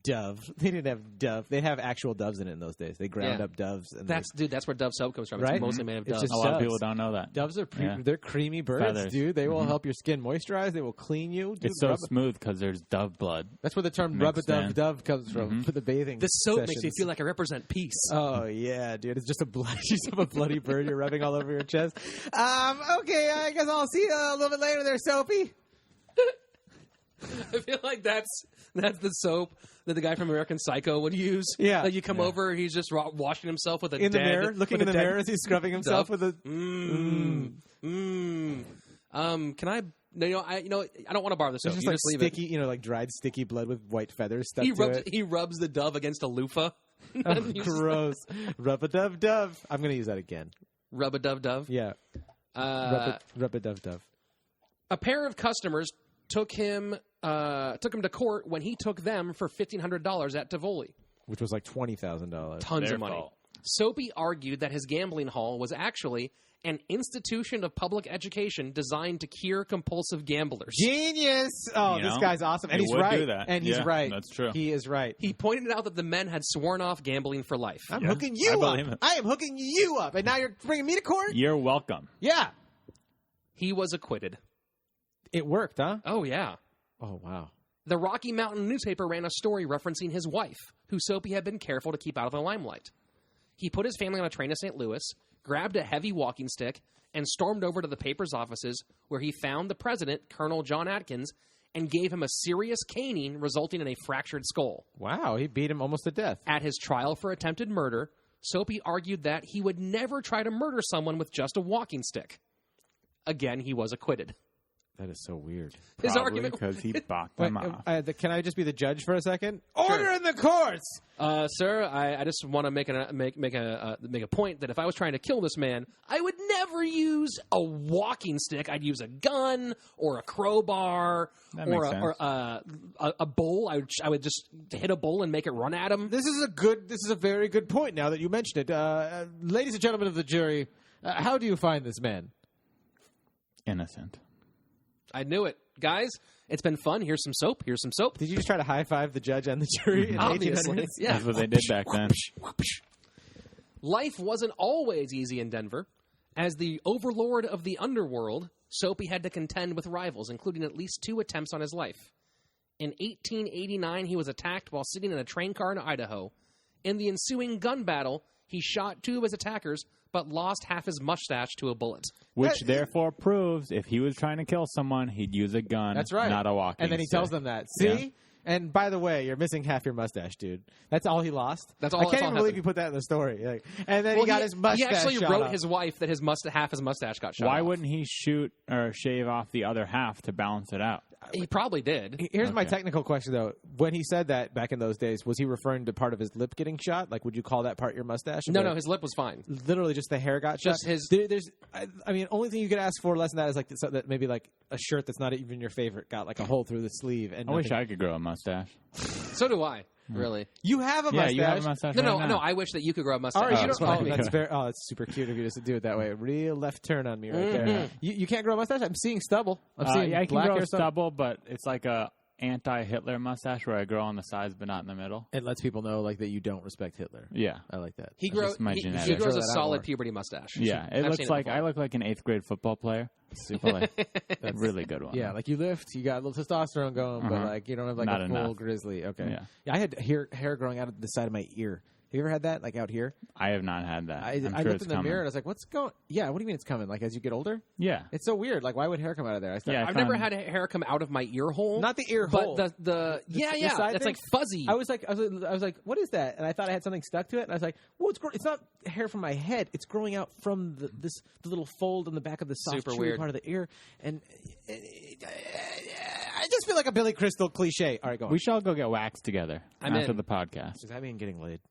Dove. They didn't have Dove. They have actual doves in it in those days. They ground up doves. And that's where Dove soap comes from. Right? It's mostly made of doves. Just a lot of people don't know that. Doves are they're creamy birds, Feathers. dude. They will help your skin moisturize. They will clean you. Dude, It's so smooth because there's dove blood. That's where the term rub-a-dove-dove comes from for the bathing. This soap sessions. makes me feel like I represent peace. Oh, yeah, dude. It's just a bloody bird you're rubbing all over your chest. Okay, I guess I'll see you a little bit later there, Soapy. I feel like that's the soap that the guy from American Psycho would use. Yeah. Like you come over, he's just washing himself with in the mirror, looking in the mirror as he's scrubbing himself with a. Can I? No, I don't want to borrow the soap. It's just You like leave sticky, like dried sticky blood with white feathers stuck to it. He rubs the dove against a loofah. Oh, gross. Rub-a-dove-dove. I'm going to use that again. Rub-a-dove-dove? Yeah. Rub-a-dove-dove. A pair of customers took him to court when he took them for $1,500 at Tivoli. Which was like $20,000. Tons of money. Soapy argued that his gambling hall was actually an institution of public education designed to cure compulsive gamblers. Genius! Oh, this guy's awesome. And he's right. Do that. And he's right. That's true. He is right. He pointed out that the men had sworn off gambling for life. I'm hooking you up. I am hooking you up. And now you're bringing me to court? You're welcome. Yeah. He was acquitted. It worked, huh? Oh, yeah. Oh, wow. The Rocky Mountain newspaper ran a story referencing his wife, who Soapy had been careful to keep out of the limelight. He put his family on a train to St. Louis, grabbed a heavy walking stick, and stormed over to the paper's offices, where he found the president, Colonel John Atkins, and gave him a serious caning, resulting in a fractured skull. Wow, he beat him almost to death. At his trial for attempted murder, Soapy argued that he would never try to murder someone with just a walking stick. Again, he was acquitted. That is so weird. His argument because he bought them off. Can I just be the judge for a second? Order in the courts, sir. I just want to make a point that if I was trying to kill this man, I would never use a walking stick. I'd use a gun or a crowbar or a bull. I would just hit a bull and make it run at him. This is a very good point. Now that you mentioned it, ladies and gentlemen of the jury, how do you find this man? Innocent. I knew it. Guys, it's been fun. Here's some soap. Here's some soap. Did you just try to high-five the judge and the jury in 1800s? Yeah. That's what they did back then. Life wasn't always easy in Denver. As the overlord of the underworld, Soapy had to contend with rivals, including at least 2 attempts on his life. In 1889, he was attacked while sitting in a train car in Idaho. In the ensuing gun battle, he shot 2 of his attackers, but lost half his mustache to a bullet. Which therefore proves if he was trying to kill someone, he'd use a gun, That's right. not a walking stick. And then he tells them that. See? Yeah. And by the way, you're missing half your mustache, dude. That's all he lost? That's all. I can't even believe you put that in the story. And then he got his mustache shot. He actually wrote his wife that half his mustache got shot Why off. wouldn't he shoot or shave off the other half to balance it out? He probably did. Here's my technical question, though. When he said that back in those days, was he referring to part of his lip getting shot? Like, would you call that part your mustache? No, his lip was fine. Literally just the hair got shot? Only thing you could ask for less than that is like that maybe like a shirt that's not even your favorite got like a hole through the sleeve. And I wish I could grow a mustache. So do I. Really? You have a mustache? Yeah, you have a mustache. No, I wish that you could grow a mustache. That's super cute of you to do it that way. Real left turn on me right there. You can't grow a mustache? I'm seeing stubble. I'm seeing I black can grow hair stubble, but it's like a anti-Hitler mustache where I grow on the sides but not in the middle. It lets people know like that you don't respect Hitler. Yeah, I like that. He grows a solid puberty mustache. Yeah, it looks like I look like an 8th grade football player. Super, that's a really good one. Yeah, like you lift, you got a little testosterone going, but like you don't have like not a full grizzly. Okay. Yeah, I had hair growing out of the side of my ear. Have you ever had that, like out here? I have not had that. I looked in the mirror and I was like, "What's going?" Yeah, what do you mean it's coming? Like as you get older? Yeah, it's so weird. Like why would hair come out of there? I've never had hair come out of my ear hole. Not the ear hole, but it's like fuzzy. I was like, what is that? And I thought I had something stuck to it. And I was like, well, it's not hair from my head. It's growing out from the little fold in the back of the soft chewy part of the ear. And I just feel like a Billy Crystal cliche. All right, go on. We shall go get waxed together after the podcast. Does that mean getting laid?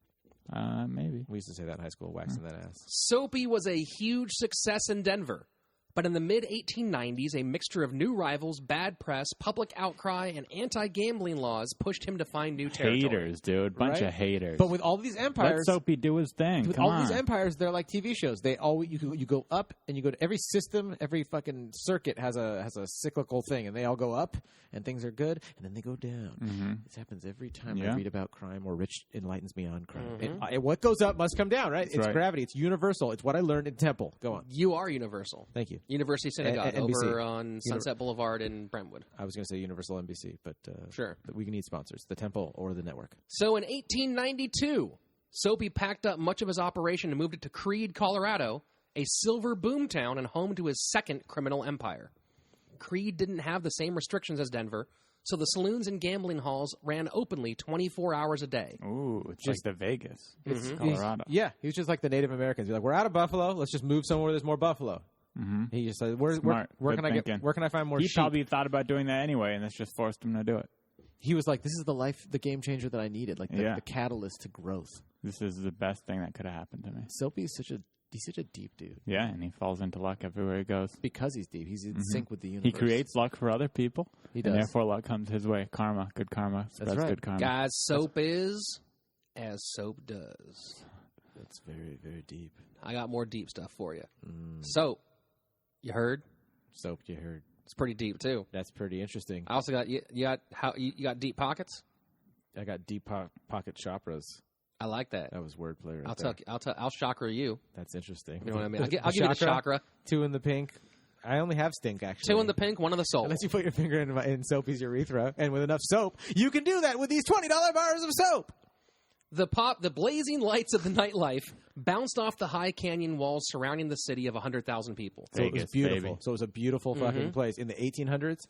Maybe. We used to say that in high school, waxing that ass. Soapy was a huge success in Denver, But in the mid-1890s, a mixture of new rivals, bad press, public outcry, and anti-gambling laws pushed him to find new territory. Haters, dude. Bunch of haters. But with all these empires... Let Soapy do his thing. With all these empires, they're like TV shows. They all you go up, and you go to every system, every fucking circuit has a cyclical thing, and they all go up, and things are good, and then they go down. Mm-hmm. This happens every time I read about crime or Rich enlightens me on crime. Mm-hmm. And what goes up must come down, right? It's gravity. It's universal. It's what I learned in Temple. Go on. You are universal. Thank you. University Synagogue over on Sunset Boulevard in Brentwood. I was going to say Universal NBC, but sure. We can need sponsors, the Temple or the network. So in 1892, Soapy packed up much of his operation and moved it to Creede, Colorado, a silver boom town and home to his second criminal empire. Creede didn't have the same restrictions as Denver, so the saloons and gambling halls ran openly 24 hours a day. Ooh, it's just like the Vegas. It's Colorado. He was just like the Native Americans. You're like, we're out of buffalo. Let's just move somewhere where there's more buffalo. Mm-hmm. He just said, where can I find more sheep? He probably thought about doing that anyway, and this just forced him to do it. He was like, this is the game changer that I needed, like the catalyst to growth. This is the best thing that could have happened to me. Soapy's he's such a deep dude. Yeah, and he falls into luck everywhere he goes. Because he's deep. He's in sync with the universe. He creates luck for other people. He does. And therefore luck comes his way. Karma, good karma, spreads good karma. Guys, soap is as soap does. That's very, very deep. I got more deep stuff for you. Soap. You heard? Soap, you heard. It's pretty deep too. That's pretty interesting. I also got you got deep pockets. I got deep pocket chakras. I like that. That was wordplay. I'll chakra you. That's interesting. You know what I mean? I'll give you the chakra. 2 in the pink. I only have stink actually. 2 in the pink, 1 in the soul. Unless you put your finger in Soapy's urethra, and with enough soap, you can do that with these $20 bars of soap. The blazing lights of the nightlife bounced off the high canyon walls surrounding the city of 100,000 people. So it was beautiful. Baby. So it was a beautiful fucking place in the 1800s.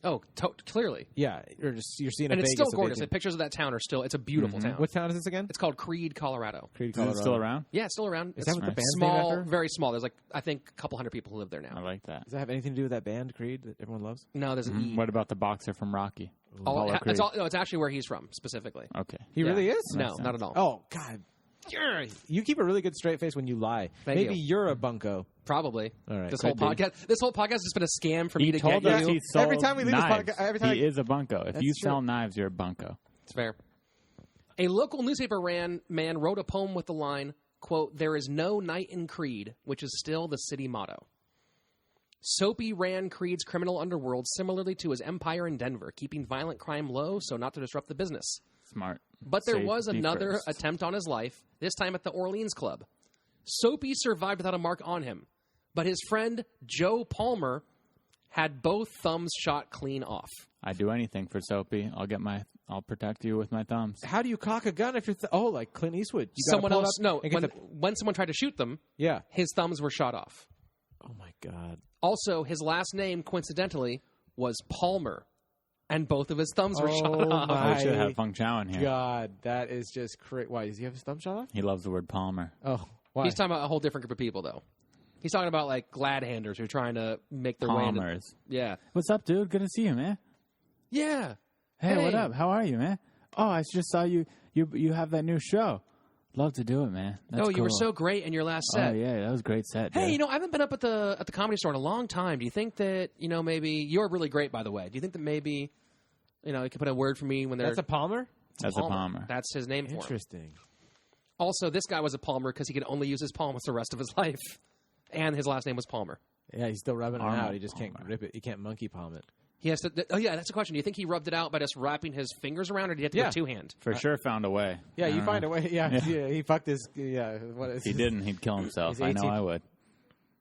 Oh, clearly. Yeah, you're seeing and a Vegas. It's still gorgeous. The pictures of that town are still. It's a beautiful town. What town is this again? It's called Creede, Colorado. Creede, Colorado. Is it still around? Yeah, it's still around. Is that what the band's small, named after? Very small. There's I think a couple hundred people who live there now. I like that. Does that have anything to do with that band, Creed, that everyone loves? No, there's an E. What about the boxer from Rocky? It's actually where he's from, specifically. Okay. He really is? No, not at all. Oh, God. You keep a really good straight face when you lie. Maybe you're a bunko. Probably. All right. This whole podcast has been a scam for me to get you. Every time we leave this podcast, he is a bunko. If you sell knives, you're a bunko. It's fair. A local newspaper man wrote a poem with the line, quote, "There is no night in Creede," which is still the city motto. Soapy ran Creed's criminal underworld similarly to his empire in Denver, keeping violent crime low so not to disrupt the business. Smart. But there was another attempt on his life, this time at the Orleans Club. Soapy survived without a mark on him, but his friend Joe Palmer had both thumbs shot clean off. I'd do anything for Soapy. I'll protect you with my thumbs. How do you cock a gun if you're like Clint Eastwood? Someone else, when someone tried to shoot them, his thumbs were shot off. Oh my God. Also, his last name, coincidentally, was Palmer. And both of his thumbs were shot off. We should have Feng Chao in here. God, that is just crazy. Why, does he have his thumb shot off? He loves the word Palmer. Oh, why? He's talking about a whole different group of people, though. He's talking about, like, glad-handers who are trying to make their way into... Yeah. What's up, dude? Good to see you, man. Yeah. Hey, what up? How are you, man? Oh, I just saw you. You have that new show. Love to do it, man. That's you were so great in your last set. Oh, yeah, that was a great set, dude. Hey, I haven't been up at the Comedy Store in a long time. Do you think that, maybe... You're really great, by the way. Do you think that maybe... you could put a word for me when they're... That's a Palmer? That's a Palmer. That's his name for him. Interesting. Also, this guy was a Palmer because he could only use his palms the rest of his life. And his last name was Palmer. Yeah, he's still rubbing it out. He just can't grip it. He can't monkey palm it. He has to... that's a question. Do you think he rubbed it out by just wrapping his fingers around, or did he have to go two-hand? For sure found a way. Yeah, you find a way. Yeah, he fucked his... Yeah. If he didn't, he'd kill himself. I know I would.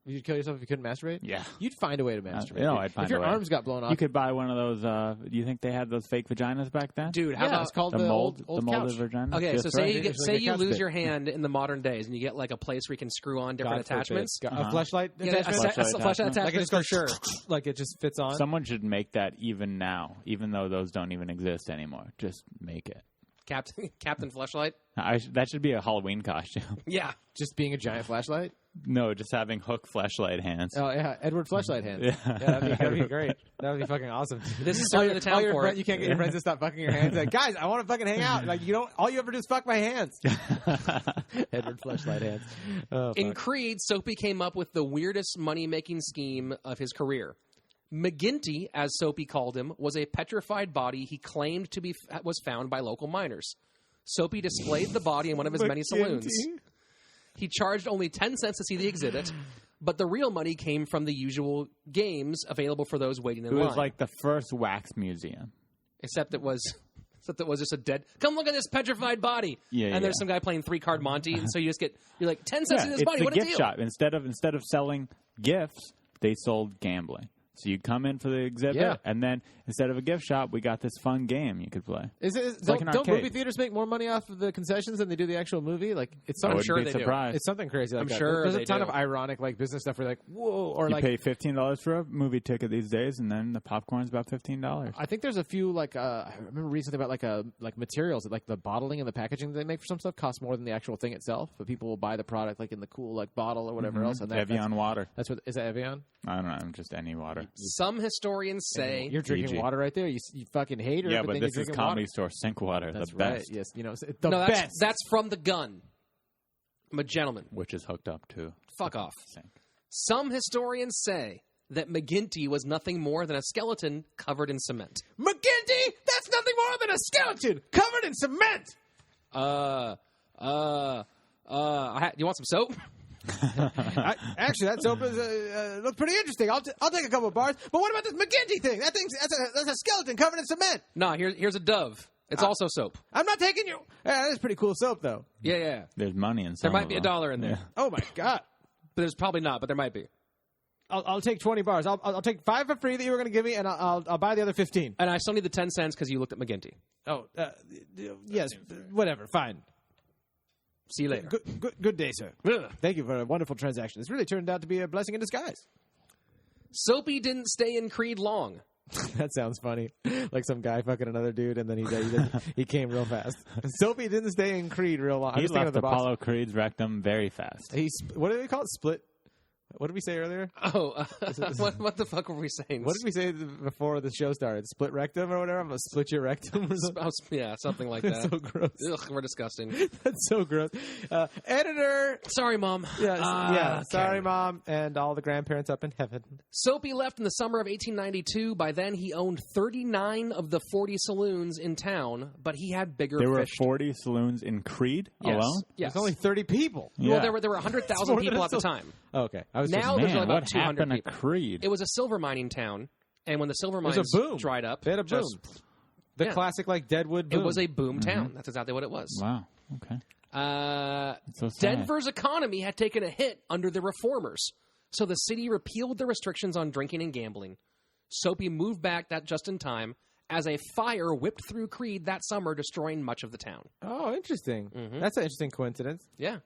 You'd kill yourself if you couldn't masturbate? Yeah. You'd find a way to masturbate. I'd find a way. If your arms got blown off. You could buy one of those, do you think they had those fake vaginas back then? Dude, how about... it's called the molded couch. vagina? Okay, so say you lose bit. your hand in the modern days and you get like a place where you can screw on different attachments. A fleshlight attachment? A fleshlight attachment for sure. Like it just fits on? Someone should make that even now, even though those don't even exist anymore. Just make it. Captain Fleshlight? That should be a Halloween costume. Yeah. Just being a giant flashlight? No, just having hook fleshlight hands. Oh, yeah. Edward Fleshlight hands. Yeah, that'd be great. That would be fucking awesome. This is certainly the town for it. You can't get your friends to stop fucking your hands. Like, guys, I want to fucking hang out. Like, you don't. All you ever do is fuck my hands. Edward Fleshlight hands. Oh, in Creed, Soapy came up with the weirdest money-making scheme of his career. McGinty, as Soapy called him, was a petrified body he claimed to be was found by local miners. Soapy displayed the body in one of his many saloons. He charged only 10 cents to see the exhibit, but the real money came from the usual games available for those waiting in line. It was like the first wax museum. Except it was just a dead... Come look at this petrified body. And there's some guy playing 3-card Monty, and so you're like, 10 cents in this body, what a deal. It's a gift shop. Instead of selling gifts, they sold gambling. So you come in for the exhibit, and then instead of a gift shop, we got this fun game you could play. Don't movie theaters make more money off of the concessions than they do the actual movie? Like, it's I'm sure they do. It's something crazy. Like I'm that. sure there's a ton of ironic like business stuff. Where like, whoa, or you like pay $15 for a movie ticket these days, and then the popcorn's about $15. I think there's a few like I remember recently about like materials like the bottling and the packaging that they make for some stuff costs more than the actual thing itself, but people will buy the product like in the cool like bottle or whatever else. And Evian water. That's what is that Evian? I don't know. Just any water. Some historians say you're drinking water right there. You fucking hate her. Yeah, but this is Comedy Store sink water. That's the right. best. Yes, the best. That's from the gun. I'm a gentleman. Which is hooked up to. Fuck off. Sink. Some historians say that McGinty was nothing more than a skeleton covered in cement. McGinty? That's nothing more than a skeleton covered in cement. Do you want some soap? Actually, that soap looks pretty interesting. I'll take a couple of bars. But what about this McGinty thing? That's a skeleton covered in cement. No, here's a dove. It's also soap. I'm not taking you. That is pretty cool soap, though. Yeah. There's money in some. There might be $1 in there. Yeah. Oh my god. But there's probably not. But there might be. I'll take 20 bars. I'll take 5 for free that you were going to give me, and I'll buy the other 15. And I still need the 10 cents because you looked at McGinty. Oh, yes. Whatever. Fine. See you later. Good day, sir. Ugh. Thank you for a wonderful transaction. It's really turned out to be a blessing in disguise. Soapy didn't stay in Creed long. That sounds funny. Like some guy fucking another dude, and then he came real fast. Soapy didn't stay in Creed real long. He left Apollo Creed's rectum very fast. What do they call it? Split? What did we say earlier? Oh, what the fuck were we saying? What did we say before the show started? Split rectum or whatever? I'm going to split your rectum or something? Yeah, something like That's that. so gross. Ugh, we're disgusting. That's so gross. Editor! Sorry, Mom. Yeah, sorry, Mom, and all the grandparents up in heaven. Soapy left in the summer of 1892. By then, he owned 39 of the 40 saloons in town, but he had bigger fish. There were 40 saloons in Creed alone? Yes. There's only 30 people. Well, there were 100,000 people at the time. Oh, okay. Now there's only about what 200 happened people. at Creed? It was a silver mining town, and when the silver mines dried up, they had a boom. The classic like Deadwood boom. It was a boom town. That's exactly what it was. Wow. Okay. So Denver's economy had taken a hit under the reformers, so the city repealed the restrictions on drinking and gambling. Soapy moved back just in time as a fire whipped through Creed that summer, destroying much of the town. Oh, interesting. Mm-hmm. That's an interesting coincidence. Yeah.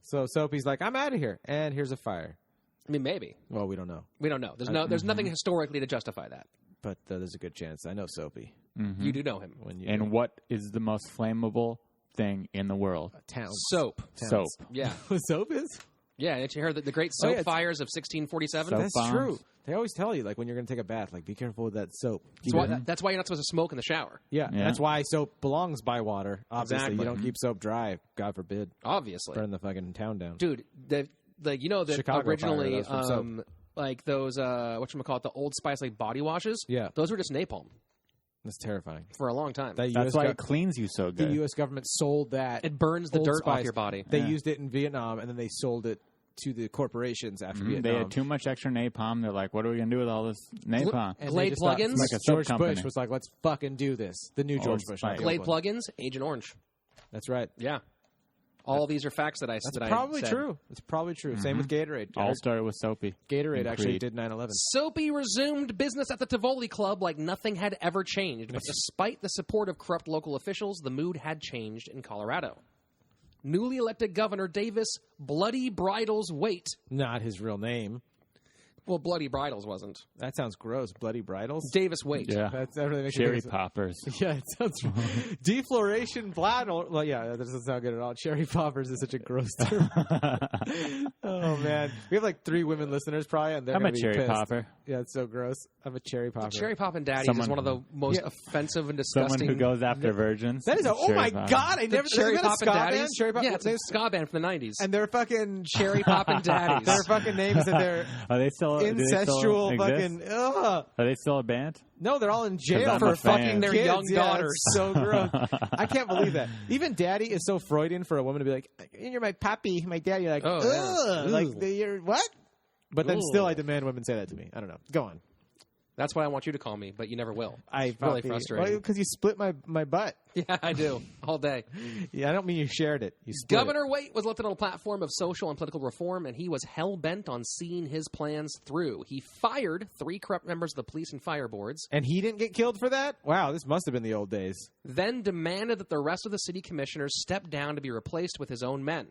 So Soapy's like, I'm out of here, and here's a fire. I mean, maybe. Well, we don't know. We don't know. There's nothing historically to justify that. But there's a good chance. I know Soapy. Mm-hmm. You do know him. And what is the most flammable thing in the world? Soap. Soap. Yeah. Soap is? Yeah, didn't you hear the great soap fires of 1647? Soap That's bombs. true. They always tell you, like, when you're going to take a bath, like, be careful with that soap. That's why you're not supposed to smoke in the shower. Yeah. That's why soap belongs by water. Obviously, Exactly. you don't keep soap dry. God forbid. Obviously. Burn the fucking town down. Dude, that Chicago originally, fire, that was from like those, whatchamacallit, the Old Spice, like, body washes, Yeah. those were just napalm That's terrifying. for a long time. That's why it cleans you so good. The U.S. government sold that. It burns the Old dirt Spice. off your body. They used it in Vietnam, and then they sold it to the corporations after Vietnam. They had too much extra napalm. They're like, what are we going to do with all this napalm? And Glade they just thought- plugins? Like a soap George company. Bush was like, let's fucking do this. The new George Bush. Spice. not the Glade old one. plugins, Agent Orange. That's right. Yeah. All these are facts that I That's that I probably said. true. It's probably true. Same with Gatorade. All started with Soapy. Gatorade in actually Creed. did 9/11. Soapy resumed business at the Tivoli Club like nothing had ever changed, but despite the support of corrupt local officials, the mood had changed in Colorado. Newly elected Governor Davis Bloody Bridles Waite. Not his real name. Well, Bloody Bridles wasn't. That sounds gross. Bloody Bridles? Davis Wait. Yeah. That really makes Cherry poppers. Yeah, it sounds... Defloration bladder. Well, yeah, that doesn't sound good at all. Cherry poppers is such a gross term. Oh, man. We have like 3 women listeners probably, and they're I'm going a to be cherry pissed. popper. Yeah, it's so gross. I'm a cherry popper. Cherry Poppin' Daddies is one of the most offensive and disgusting... Someone who goes after virgins. That is oh my God, I never... Cherry Poppin' Daddies? Cherry Pop- yeah, it's a ska band from the 90s. And they're fucking... Cherry Poppin' Daddies. Their fucking names and their Are they still incestual fucking... Ugh. Are they still a band? No, they're all in jail I'm for a fan. fucking their kids. young Yeah, daughters. it's so gross. I can't believe that. Even daddy is so Freudian for a woman to be like, "You're my pappy, my daddy." You're like, Oh, ugh. yeah. Like, you're what? But then still, I demand women say that to me. I don't know. Go on. That's what I want you to call me, but you never will. It's really frustrating. Because you split my butt. Yeah, I do. All day. Yeah, I don't mean you shared it. You split Governor Waite was lifted on a platform of social and political reform, and he was hell-bent on seeing his plans through. He fired 3 corrupt members of the police and fire boards. And he didn't get killed for that? Wow, this must have been the old days. Then demanded that the rest of the city commissioners step down to be replaced with his own men.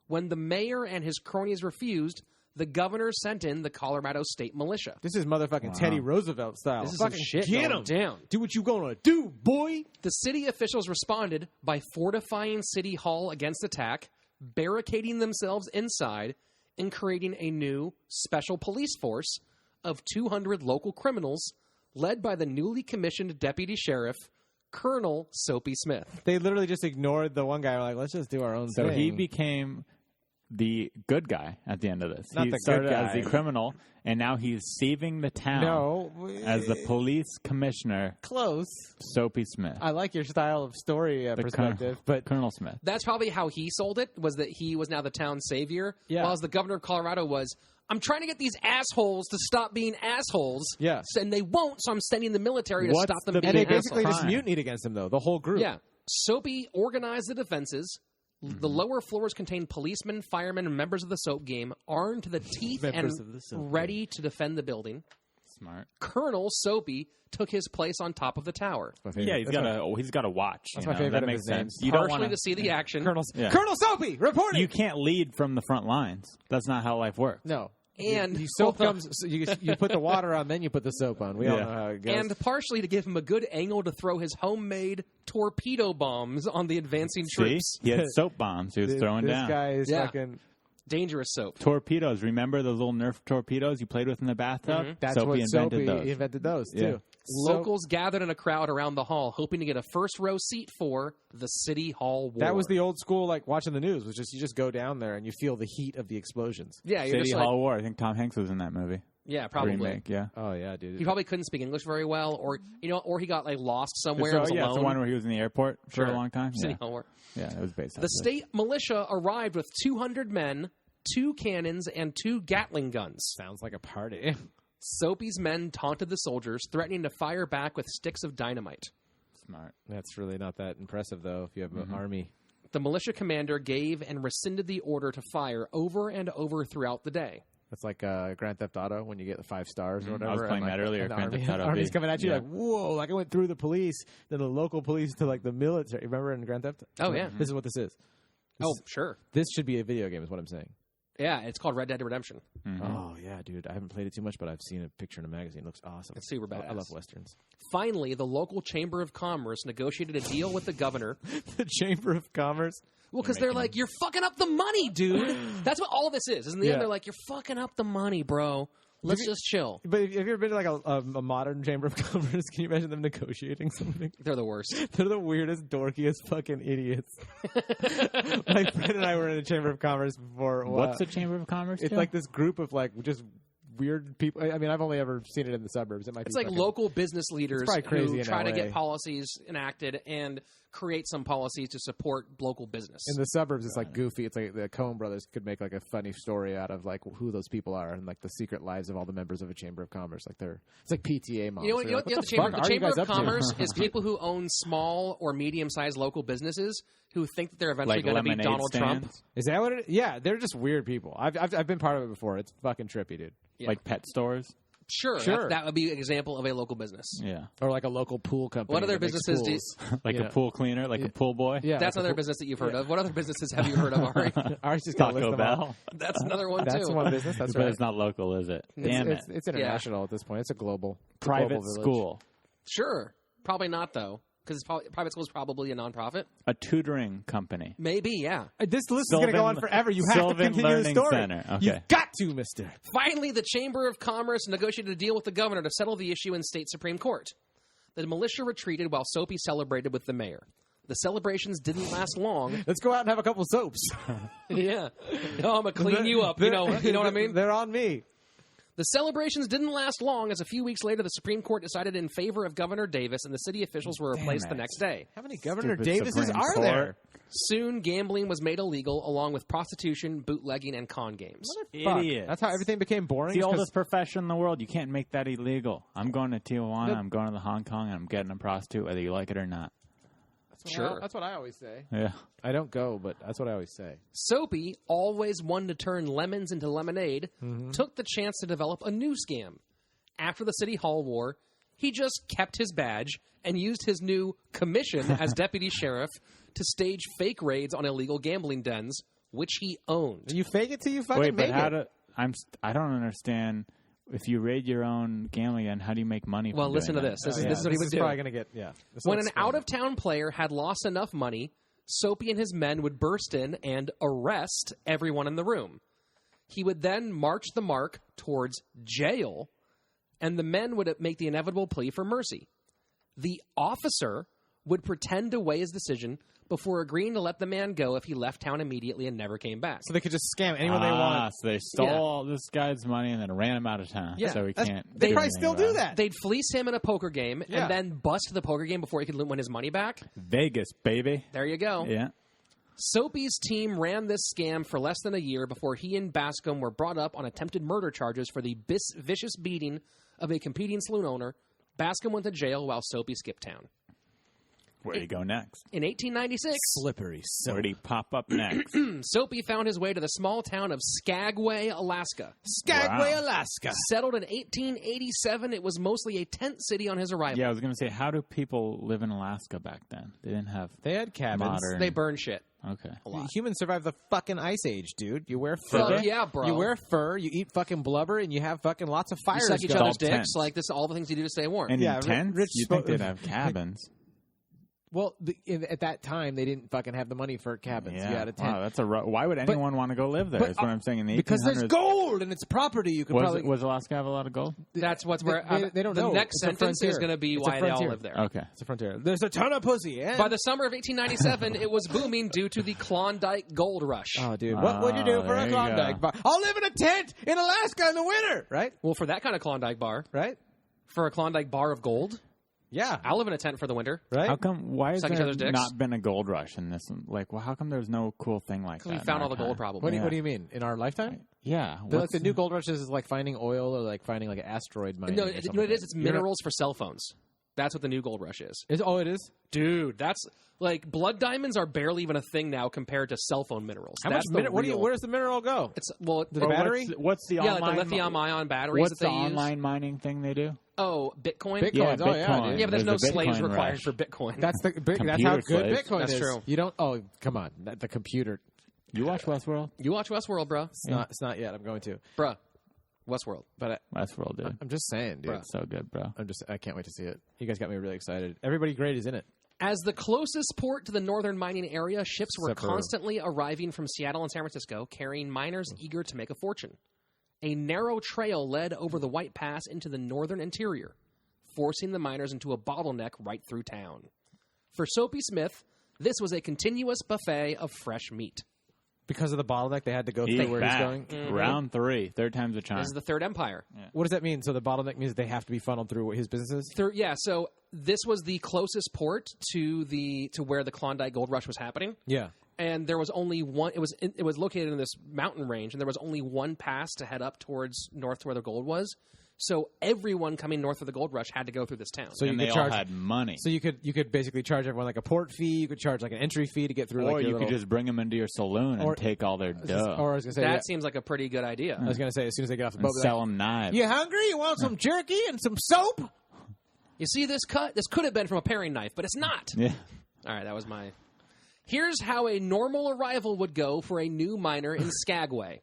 When the mayor and his cronies refused, the governor sent in the Colorado State Militia. This is motherfucking Teddy Roosevelt style. This is fucking some shit get going 'em. down. Do what you gonna do, boy. The city officials responded by fortifying City Hall against attack, barricading themselves inside, and creating a new special police force of 200 local criminals led by the newly commissioned deputy sheriff, Colonel Soapy Smith. They literally just ignored the one guy. Like, let's just do our own thing. So he became the good guy at the end of this. Not he the started good guy. as the criminal, and now he's saving the town as the police commissioner, Close. Soapy Smith. I like your style of story perspective, but Colonel Smith. That's probably how he sold it, was that he was now the town's savior, Yeah. while the governor of Colorado was, I'm trying to get these assholes to stop being assholes, Yeah. and they won't, so I'm sending the military to What's stop them the being and they assholes. basically just crime. mutinied against him, though, the whole group. Yeah. Soapy organized the defenses. The lower floors contained policemen, firemen, and members of the soap game, armed to the teeth Members and of the soap ready to defend the building. Smart. Colonel Soapy took his place on top of the tower, Yeah, he's got a watch. That's you my know? favorite That of makes his names. sense. You don't partially want to see the action. Colonel Soapy, reporting. You can't lead from the front lines. That's not how life works. No. And you soap comes. So you put the water on, then you put the soap on. We all know how it goes. And partially to give him a good angle to throw his homemade torpedo bombs on the advancing troops. He had soap bombs he was throwing this down. guy is Yeah. fucking. Dangerous soap. Torpedoes. Remember those little Nerf torpedoes you played with in the bathtub? That's Soapy what invented Soapy those. invented those Yeah. too. Locals gathered in a crowd around the hall, hoping to get a first row seat for the City Hall War. That was the old school, like watching the news. Was just you just go down there and you feel the heat of the explosions. yeah, you're City just Hall like, War. I think Tom Hanks was in that movie. yeah, probably. Remake, yeah. Oh yeah, dude. He probably couldn't speak English very well, or or he got like lost somewhere. and was It's alone. the one where he was in the airport for a long time. City Yeah, Hall War. yeah, it was based on The state militia arrived with 200 men, 2 cannons, and 2 Gatling guns. Sounds like a party. Soapy's men taunted the soldiers, threatening to fire back with sticks of dynamite. Smart. That's really not that impressive, though. If you have an army, The militia commander gave and rescinded the order to fire over and over throughout the day. that's like Grand Theft Auto when you get the 5 stars or whatever. I was playing and, that earlier, and the Grand Theft Auto Army's V. coming at you Yeah. like, whoa! Like I went through the police, then the local police to like the military. Remember in Grand Theft? Oh, yeah. This is what this is. Oh, sure. This should be a video game, is what I'm saying. Yeah, it's called Red Dead Redemption. Oh yeah, dude. I haven't played it too much, but I've seen a picture in a magazine. It looks awesome. It's super I badass. love westerns. Finally, the local Chamber of Commerce negotiated a deal with the governor. The Chamber of Commerce. Well, because they're like, you're fucking up the money, dude. That's what all this is. In the Yeah. end, they're like, you're fucking up the money, bro. Let's just chill. But have you ever been to like a modern Chamber of Commerce? Can you imagine them negotiating something? They're the worst. They're the weirdest, dorkiest fucking idiots. My friend and I were in a Chamber of Commerce before. What's the Chamber of Commerce? It's do? like this group of like just weird people. I mean, I've only ever seen it in the suburbs. It might It's be like fucking- local business leaders probably crazy who in try to LA. get policies enacted and create some policies to support local business. In the suburbs, it's like goofy. It's like the Coen brothers could make like a funny story out of like who those people are and like the secret lives of all the members of a Chamber of Commerce. Like it's like PTA moms. You know what? They're You know like, what the fuck are you Chamber guys of up to?" Commerce is people who own small or medium-sized local businesses who think that they're eventually like going to be lemonade Donald Trump. stands? Is that what it is? Yeah, they're just weird people. I've been part of it before. It's fucking trippy, dude. Yeah. Like pet stores? Sure. That would be an example of a local business. Yeah. Or like a local pool company. What other businesses do like a pool cleaner, like a pool boy? Yeah. That's another business that you've heard of. What other businesses have you heard of, Ari? Ari's just got Taco Bell. That's another one, too. That's one business. That's but right. it's not local, is it? Damn it. It's international at this point. It's a global Private global school. Sure. Probably not, though. Because private school is probably a nonprofit. A tutoring company. Maybe, yeah. This list is going to go on forever. You have to continue Learning the story. Center. Okay. You've got to, mister. Finally, the Chamber of Commerce negotiated a deal with the governor to settle the issue in state Supreme Court. The militia retreated while Soapy celebrated with the mayor. The celebrations didn't last long. Let's go out and have a couple of soaps. Yeah. Oh, I'm going to clean you up. You know what I mean? They're on me. The celebrations didn't last long, as a few weeks later, the Supreme Court decided in favor of Governor Davis, and the city officials were replaced the next day. How many Governor Stupid Davises Supreme are Court. there? Soon, gambling was made illegal, along with prostitution, bootlegging, and con games. Idiot. That's how everything became boring. It's the oldest profession in the world. You can't make that illegal. I'm going to Tijuana. I'm going to Hong Kong, and I'm getting a prostitute, whether you like it or not. Sure. That's what I always say. Yeah. I don't go, but that's what I always say. Soapy, always one to turn lemons into lemonade, took the chance to develop a new scam. After the City Hall war, he just kept his badge and used his new commission as deputy sheriff to stage fake raids on illegal gambling dens, which he owned. You fake it till you fucking make it. I don't understand. If you raid your own gambling den, how do you make money from Well, listen to doing this. that? This is what he would do. Probably going to get, When an out-of-town player had lost enough money, Soapy and his men would burst in and arrest everyone in the room. He would then march the mark towards jail, and the men would make the inevitable plea for mercy. The officer would pretend to weigh his decision before agreeing to let the man go if he left town immediately and never came back. So they could just scam anyone they want. So they stole this guy's money and then ran him out of town. Yeah. So he can't. They do probably anything still about do it. that. They'd fleece him in a poker game Yeah. and then bust the poker game before he could win his money back. Vegas, baby. There you go. Yeah. Soapy's team ran this scam for less than a year before he and Bascom were brought up on attempted murder charges for the vicious beating of a competing saloon owner. Bascom went to jail while Soapy skipped town. Where'd he go next? In 1896, Slippery soap. Where'd he pop up next? Soapy found his way to the small town of Skagway, Alaska. Skagway, Wow. Alaska. Settled in 1887, it was mostly a tent city on his arrival. Yeah, I was going to say, how do people live in Alaska back then? They didn't have They had cabins. modern. They burn shit. Okay. A lot. Humans survived the fucking ice age, dude. You wear fur. Fuck yeah, bro. You wear fur, you eat fucking blubber, and you have fucking lots of You fires suck each going. other's All dicks. tents. Like, this, all the things you do to stay warm. And Yeah, in tents, Rich you'd think they'd have cabins. Well, at that time, they didn't fucking have the money for cabins. Yeah. You had a tent. Wow, that's why would anyone want to go live there? but, That's what I'm saying. In the Because 1800s, there's gold and it's property. You could probably... Was Alaska have a lot of gold? That's what's where They don't the know. next It's a sentence is frontier. going to be It's a why they all frontier. live there. Okay. It's a frontier. There's a ton of pussy. And... By the summer of 1897, it was booming due to the Klondike Gold Rush. Oh, dude. What would you do for there a you Klondike go. bar? I'll live in a tent in Alaska in the winter. Right? Well, for that kind of Klondike bar, Right? for a Klondike bar of gold, Yeah. I'll live in a tent for the winter. Right? How come? Why has Suck each there other's dicks? not been a gold rush in this? Like, well, how come there's no cool thing like that? We in found our all the gold, time? probably. What do you mean? In our lifetime? Yeah. Like the new gold rushes is like finding oil or like finding like an asteroid mining. No, or you know something what it is? like It's that. You're minerals for cell phones. That's what the new gold rush is. Oh, it is? Dude, that's like blood diamonds are barely even a thing now compared to cell phone minerals. How That's much? the Where real- does the mineral go? It's well, The battery? What's the yeah, online? like the lithium-ion batteries What's that the they use. online mining thing they do? Oh, Bitcoin. Bitcoin. Yeah, Oh, yeah, Bitcoin. dude. Yeah, but there's no a slaves Bitcoin required rush. for Bitcoin. That's how Computer good slaves. Bitcoin That's is. true. You don't. Oh, come on. The computer. You watch Westworld? You watch Westworld, bro. It's not yet. I'm going to. Bruh. Westworld. But Westworld, dude. I'm just saying, dude. It's so good, bro. I can't wait to see it. You guys got me really excited. Everybody great is in it. As the closest port to the northern mining area, ships were Except for- constantly arriving from Seattle and San Francisco, carrying miners eager to make a fortune. A narrow trail led over the White Pass into the northern interior, forcing the miners into a bottleneck right through town. For Soapy Smith, this was a continuous buffet of fresh meat. Because of the bottleneck, they had to go Eat through where back. he's going. Round 3, third time's a charm. This is the Third Empire. What does that mean? So the bottleneck means they have to be funneled through his businesses? So this was the closest port to where the Klondike Gold Rush was happening. Yeah. And there was only one. It was located in this mountain range, and there was only one pass to head up towards north to where the gold was. So everyone coming north of the gold rush had to go through this town. So and they all had money. So you could basically charge everyone like a port fee. You could charge like an entry fee to get through. Or you could just bring them into your saloon and take all their dough. Or I was gonna say that seems like a pretty good idea. I was gonna say as soon as they get off the boat, sell them knives. You hungry? You want some jerky and some soap? You see this cut? This could have been from a paring knife, but it's not. Yeah. All right, that was my... Here's how a normal arrival would go for a new miner in Skagway.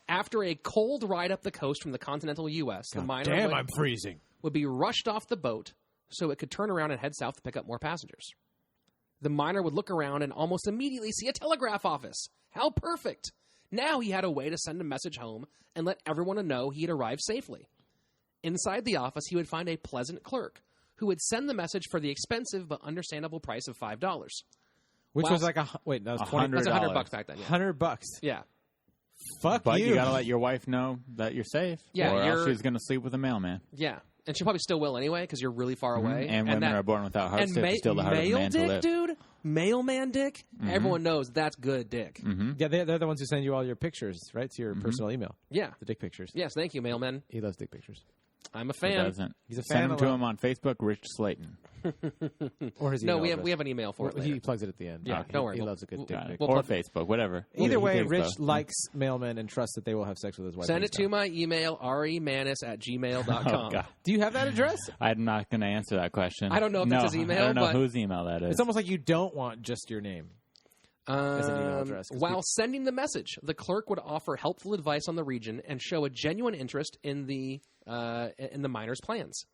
After a cold ride up the coast from the continental U.S., the miner I'm freezing. would be rushed off the boat so it could turn around and head south to pick up more passengers. The miner would look around and almost immediately see a telegraph office. How perfect! Now he had a way to send a message home and let everyone know he had arrived safely. Inside the office, he would find a pleasant clerk who would send the message for the expensive but understandable price of $5. Which was like that was $20. That's $100 back then. Yeah. $100. Yeah. Fuck but you. you gotta let your wife know that you're safe. Yeah, or else she's gonna sleep with a mailman. Yeah. And she probably still will anyway because you're really far away. And women are born without hearts. It's still the heart of a man dick, to live. dude? Mailman dick? Everyone knows that's good dick. Yeah, they're the ones who send you all your pictures, right? To your personal email. Yeah. The dick pictures. Yes, thank you, mailman. He loves dick pictures. I'm a He fan. doesn't. He's a Send fan them of to him on Facebook, Rich Slaton. Or his No, email we have an email for it later. He plugs it at the end. Yeah, don't worry. He loves a good dick pic. Or Facebook, whatever. Either way, He takes Rich both. likes mailmen and trusts that they will have sex with his wife. Send it to my email, arimannis@gmail.com. Oh, God. Do you have that address? I'm not going to answer that question. I don't know if it's his email, I don't know but- whose email that is. It's almost like you don't want just your name. As an email address, 'cause While sending the message, the clerk would offer helpful advice on the region and show a genuine interest in the miner's plans.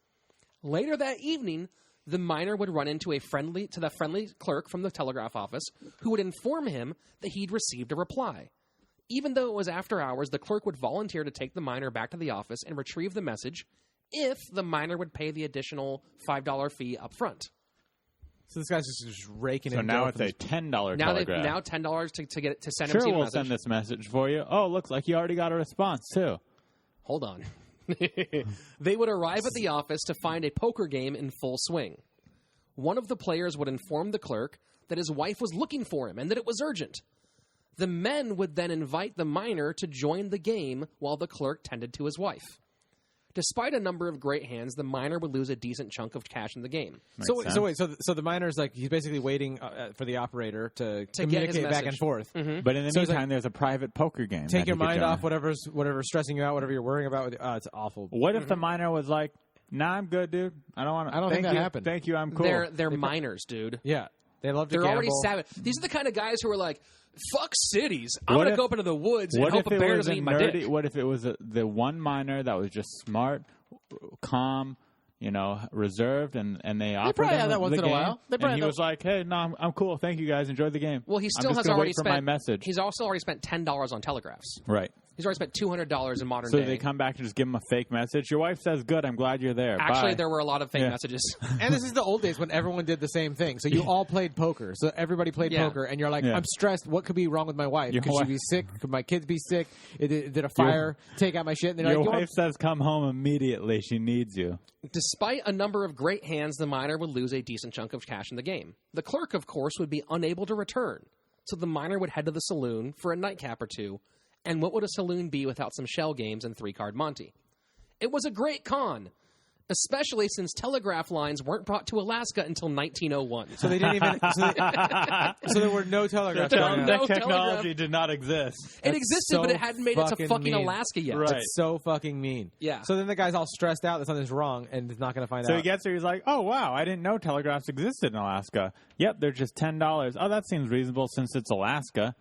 Later that evening, the miner would run into the friendly clerk from the telegraph office, who would inform him that he'd received a reply. Even though it was after hours, the clerk would volunteer to take the miner back to the office and retrieve the message if the miner would pay the additional $5 fee up front. So this guy's just raking So in. now dough it's from a $10 Now telegraph. $10 to get it to send Sure, him we'll a message. send this message for you. Oh, looks like you already got a response, too. Hold on. They would arrive at the office to find a poker game in full swing. One of the players would inform the clerk that his wife was looking for him and that it was urgent. The men would then invite the miner to join the game while the clerk tended to his wife. Despite a number of great hands, the miner would lose a decent chunk of cash in the game. So the miner's like he's basically waiting for the operator to communicate back and forth. Mm-hmm. But in the meantime, there's a private poker game. Take that your he could mind join. off whatever's stressing you out, whatever you're worrying about. It's awful. What if the miner was like, "Nah, I'm good, dude. I don't think that happened. Thank you, I'm cool." They're miners, dude. Yeah, they love to They're gamble. already savage. These are the kind of guys who are like, fuck cities. I'm going to go up into the woods and What hope if a it bear was doesn't eat my dick. What if it was the one miner that was just smart, calm, reserved, and they offered probably him have that once the in a game, while. They and probably he know- was like, "Hey, no, I'm cool. Thank you guys. Enjoy the game." Well, he still I'm just has gonna already wait for spent my message. He's also already spent $10 on telegraphs. Right. He's already spent $200 in modern So day. they come back and just give him a fake message. Your wife says, "Good. I'm glad you're there." Actually, Bye. there were a lot of fake Yeah. messages. And this is the old days when everyone did the same thing. So you all played poker. So everybody played Yeah. poker, and you're like, Yeah. I'm stressed. What could be wrong with my wife? Your Could she wife- be sick? Could my kids be sick? Did a fire take out my shit? And they're Your like, wife says, "Come home immediately. She needs you." Despite a number of great hands, the miner would lose a decent chunk of cash in the game. The clerk, of course, would be unable to return, so the miner would head to the saloon for a nightcap or two. And what would a saloon be without some shell games and three-card Monte? It was a great con, especially since telegraph lines weren't brought to Alaska until 1901. So they didn't even. So there were no telegraphs. There going were on. no That technology telegraph. did not exist. It existed, but it hadn't made it to fucking mean. Alaska yet. Right. That's so fucking mean. Yeah. So then the guy's all stressed out that something's wrong and is not going to find So out. he gets there. He's like, "Oh wow, I didn't know telegraphs existed in Alaska. Yep, they're just $10. Oh, that seems reasonable since it's Alaska."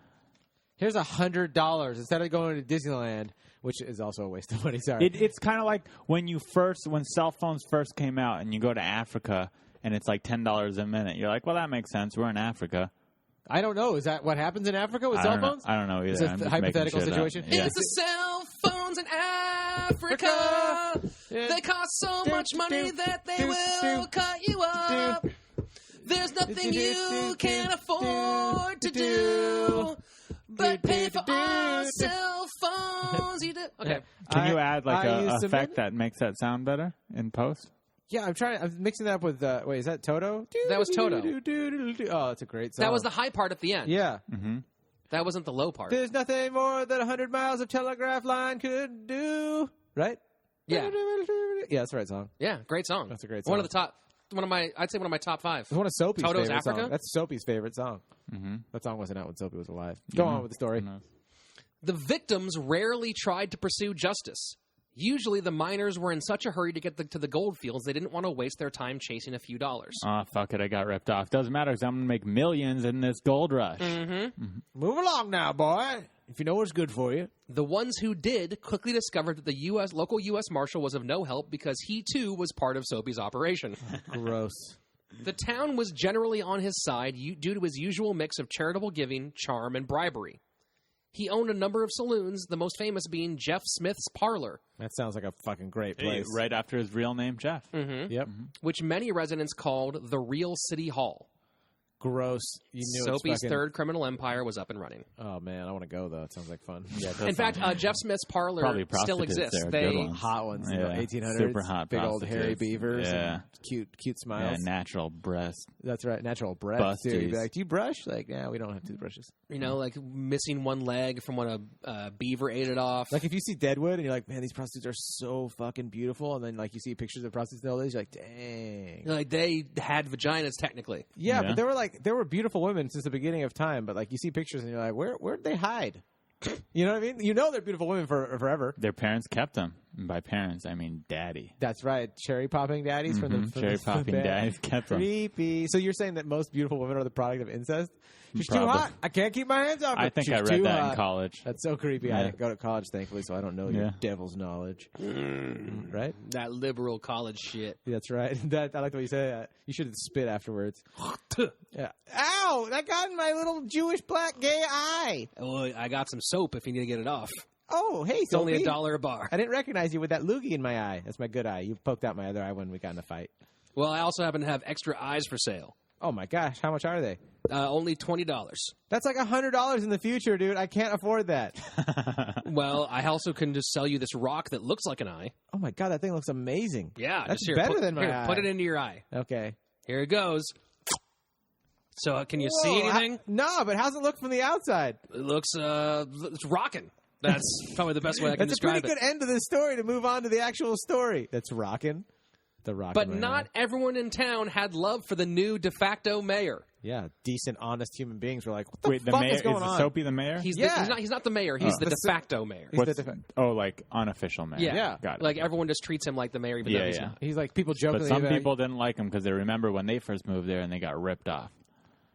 Here's $100 instead of going to Disneyland, which is also a waste of money. Sorry. It's kind of like when cell phones first came out, and you go to Africa, and it's like $10 a minute. You're like, "Well, that makes sense. We're in Africa." I don't know. Is that what happens in Africa with I cell don't know. phones? I don't know either. Is it I'm a just hypothetical making shit up. situation? Yeah. It's the cell phones in Africa. They cost so much money that they will cut you up. There's nothing you can afford to do but pay for our cell phones. You do. Okay. Can you add like I a used to effect that makes that sound better in post? Yeah, I'm mixing that up with. Wait, is that Toto? That was Toto. Oh, that's a great song. That was the high part at the end. Yeah. That wasn't the low part. There's nothing more that 100 miles of telegraph line could do. Right? Yeah. Yeah, that's the right song. Yeah, great song. That's a great song. I'd say one of my top 5. It's one of Soapy's Toto's favorite Africa? songs. That's Soapy's favorite song. Mm-hmm. That song wasn't out when Soapy was alive. Go on with the story. The victims rarely tried to pursue justice. Usually, the miners were in such a hurry to get to the gold fields, they didn't want to waste their time chasing a few dollars. Oh, fuck it, I got ripped off. Doesn't matter because I'm going to make millions in this gold rush. Move along now, boy. If you know what's good for you. The ones who did quickly discovered that the local U.S. Marshal was of no help because he, too, was part of Soapy's operation. Gross. The town was generally on his side due to his usual mix of charitable giving, charm, and bribery. He owned a number of saloons, the most famous being Jeff Smith's Parlor. That sounds like a fucking great place. Right after his real name, Jeff. Mm-hmm. Yep. Which many residents called the real City Hall. Gross. You knew Soapy's third criminal empire was up and running. Oh, man. I want to go, though. It sounds like fun. Yeah, in fact, Jeff Smith's Parlor still exists. Hot ones. Yeah. 1800s. Super hot big old hairy beavers. Yeah. And cute smiles. Yeah, natural breasts. That's right. Natural breasts, too. You'd be like, do you brush? Like, yeah, we don't have toothbrushes. You know, like missing one leg from when a beaver ate it off. Like if you see Deadwood and you're like, man, these prostitutes are so fucking beautiful. And then like you see pictures of prostitutes nowadays, you're like, dang. Like they had vaginas technically. Yeah, but there were beautiful women since the beginning of time. But like you see pictures and you're like, where'd they hide? You know what I mean? You know they're beautiful women forever. Their parents kept them. And by parents, I mean daddy. That's right. Cherry popping daddies from the cherry popping daddies kept them. Creepy. So you're saying that most beautiful women are the product of incest? She's too hot. I can't keep my hands off her. I think She's I read that hot. in college. That's so creepy. Yeah. I didn't go to college, thankfully, so I don't know your devil's knowledge. Right? That liberal college shit. That's right. I like the way you say that. You should spit afterwards. Yeah. Ow! That got in my little Jewish black gay eye. Well, I got some soap if you need to get it off. Oh, hey, it's only $1 a bar. I didn't recognize you with that loogie in my eye. That's my good eye. You poked out my other eye when we got in a fight. Well, I also happen to have extra eyes for sale. Oh, my gosh. How much are they? Only $20. That's like $100 in the future, dude. I can't afford that. Well, I also can just sell you this rock that looks like an eye. Oh, my God. That thing looks amazing. Yeah. That's better than my eye. Put it into your eye. Okay. Here it goes. So, can you see anything? No, but how's it look from the outside? It looks, it's rocking. That's probably the best way I can describe it. That's a pretty good end to this story to move on to the actual story. That's rocking. The rock. But not everyone in town had love for the new de facto mayor. Yeah, decent, honest human beings were like, what the fuck is going on? Is Soapy the mayor? He's not the mayor. He's the de facto mayor. Like unofficial mayor. Yeah. Got it. Like everyone just treats him like the mayor even though he's not. He's like, people joking. But some people didn't like him because they remember when they first moved there and they got ripped off.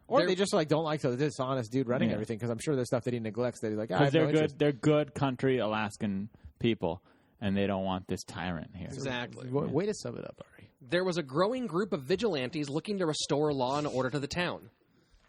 Or they just like don't like the dishonest dude running everything because I'm sure there's stuff that he neglects that he's like, because they're good country Alaskan people and they don't want this tyrant here. Exactly. Way to sum it up, Ari. There was a growing group of vigilantes looking to restore law and order to the town.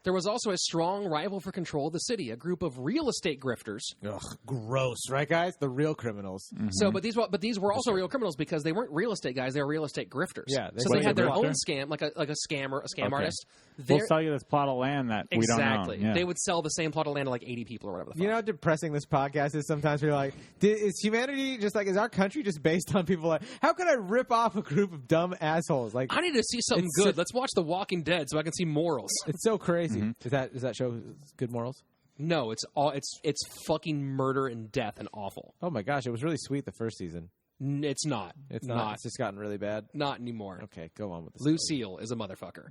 There was also a strong rival for control of the city, a group of real estate grifters. Ugh, gross, right, guys? The real criminals. Mm-hmm. So, but these were also real criminals because they weren't real estate guys; they were real estate grifters. Yeah, so they had their own scam, like a scam artist. We'll sell you this plot of land that we don't know. Exactly. They would sell the same plot of land to like 80 people or whatever the fuck. You know how depressing this podcast is sometimes? We're like, is humanity just like, is our country just based on people like, how can I rip off a group of dumb assholes? Like, I need to see something good. Let's watch The Walking Dead so I can see morals. It's so crazy. Mm-hmm. Is that show good morals? No, it's fucking murder and death and awful. Oh my gosh, it was really sweet the first season. It's not. It's not. It's just gotten really bad. Not anymore. Okay, go on with this. Lucille is a motherfucker.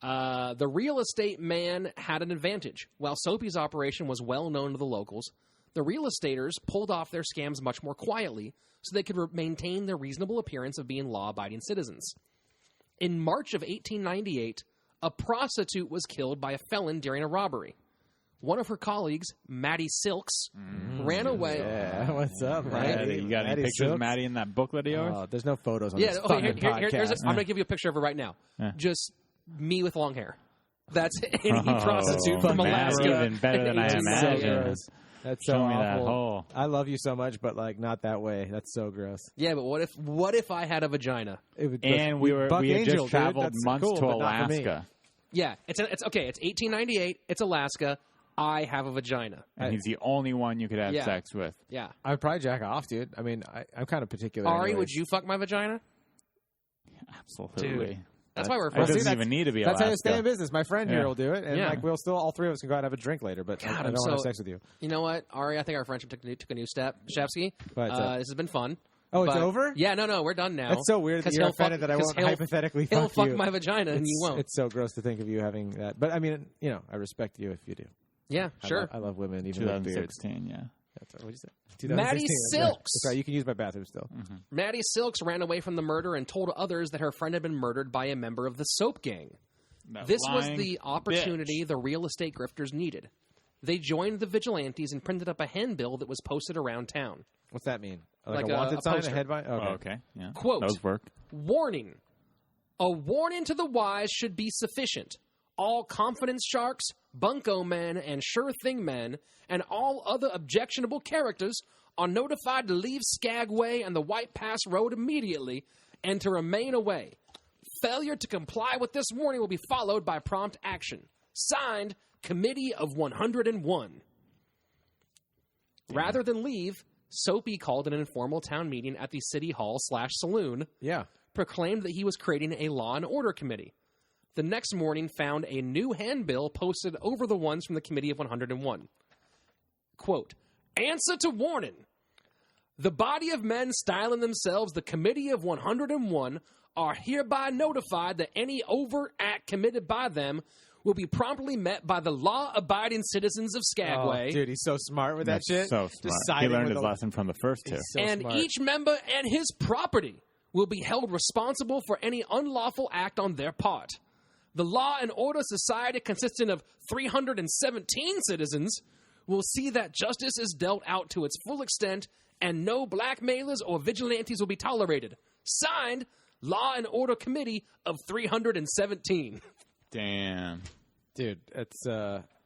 The real estate man had an advantage. While Soapy's operation was well known to the locals, the real estaters pulled off their scams much more quietly so they could maintain their reasonable appearance of being law-abiding citizens. In March of 1898, a prostitute was killed by a felon during a robbery. One of her colleagues, Maddie Silks, ran away. Yeah, what's up, Maddie? You got any pictures of Maddie in that booklet of yours? Oh, there's no photos on this fucking podcast. I'm going to give you a picture of her right now. Just me with long hair. That's any prostitute from Alaska. Even better than I imagined. That's so Show me awful. that hole. I love you so much, but like not that way. That's so gross. Yeah, but what if I had a vagina? And we had just traveled months to Alaska. Yeah, it's okay. It's 1898. It's Alaska. I have a vagina. And he's the only one you could have sex with. Yeah. I would probably jack off, dude. I mean, I'm kind of particular. Ari, anyways. would you fuck my vagina? Absolutely. Dude. That's why we're It friends. doesn't even need to be Alaska. That's how you stay in business. My friend here will do it, and like we'll still all three of us can go out and have a drink later. But I don't want to have sex with you. You know what, Ari? I think our friendship took a new step. Shefsky, this has been fun. Oh, it's over? Yeah, no, we're done now. That's so weird that you're offended that I won't hypothetically fuck you. He'll fuck my vagina and you won't. It's so gross to think of you having that. But, I mean, I respect you if you do. Yeah, sure. I love women, even with beards. 2016, yeah. That's what you said. Maddie Silks. That's right. You can use my bathroom still. Mm-hmm. Maddie Silks ran away from the murder and told others that her friend had been murdered by a member of the Soap Gang. This was the opportunity the real estate grifters needed. They joined the vigilantes and printed up a handbill that was posted around town. What's that mean? Like a wanted sign? A headline? Okay. Okay. Yeah. Quote, those work. Warning. A warning to the wise should be sufficient. All confidence sharks, bunko men, and sure thing men, and all other objectionable characters are notified to leave Skagway and the White Pass Road immediately and to remain away. Failure to comply with this warning will be followed by prompt action. Signed, Committee of 101. Rather than leave, Soapy called an informal town meeting at the City Hall/saloon. Yeah. Proclaimed that he was creating a law and order committee. The next morning found a new handbill posted over the ones from the Committee of 101. Quote, answer to warning. The body of men styling themselves the Committee of 101 are hereby notified that any overt act committed by them will be promptly met by the law-abiding citizens of Skagway. Oh, dude, he's so smart with that shit. So smart. He learned his lesson from the first two. So and smart. Each member and his property will be held responsible for any unlawful act on their part. The Law and Order Society, consisting of 317 citizens, will see that justice is dealt out to its full extent and no blackmailers or vigilantes will be tolerated. Signed, Law and Order Committee of 317. Damn. Dude,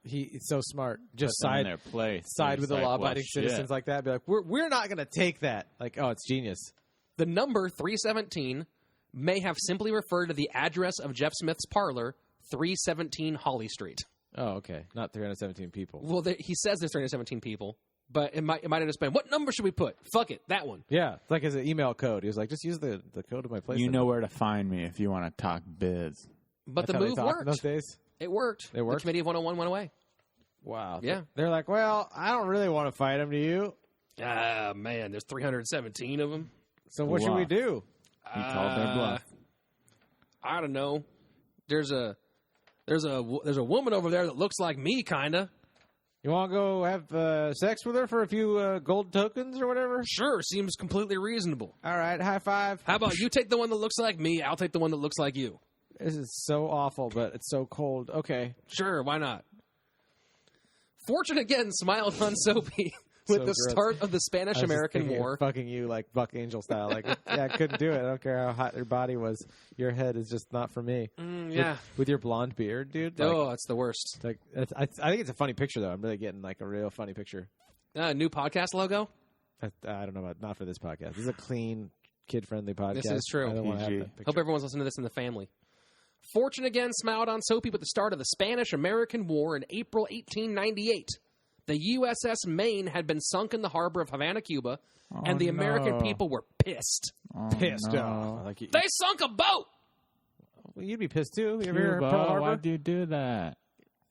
he's so smart. Just side with the law-abiding citizens like that. Be like, we're not going to take that. Like, oh, it's genius. The number 317 may have simply referred to the address of Jeff Smith's parlor, 317 Holly Street. Oh, okay. Not 317 people. Well, he says there's 317 people, but it might have just been, what number should we put? Fuck it, that one. Yeah, it's like his email code. He was like, just use the code of my place. You know where to find me if you want to talk biz. But the move worked. Those days? It worked. It worked? The Committee of 101 went away. Wow. Yeah. They're like, well, I don't really want to fight him, do you? Ah, man, there's 317 of them. So what should we do? He called their bluff. I don't know. There's a woman over there that looks like me, kinda. You want to go have sex with her for a few gold tokens or whatever? Sure, seems completely reasonable. All right, high five. How about you take the one that looks like me? I'll take the one that looks like you. This is so awful, but it's so cold. Okay, sure, why not? Fortune again smiled on Soapy. With the start of the Spanish-American War. Fucking you like Buck Angel style. Like, yeah, I couldn't do it. I don't care how hot your body was. Your head is just not for me. Yeah. With your blonde beard, dude. Like, oh, it's the worst. Like, I think it's a funny picture, though. I'm really getting like a real funny picture. New podcast logo? I don't know about, not for this podcast. This is a clean, kid-friendly podcast. This is true. I don't want to have that picture. Hope everyone's listening to this in the family. Fortune again smiled on Soapy with the start of the Spanish-American War in April 1898. The USS Maine had been sunk in the harbor of Havana, Cuba, and the American people were pissed. Pissed. No. They sunk a boat! Well, you'd be pissed, too. You ever hear Pearl Harbor? Why'd you do that?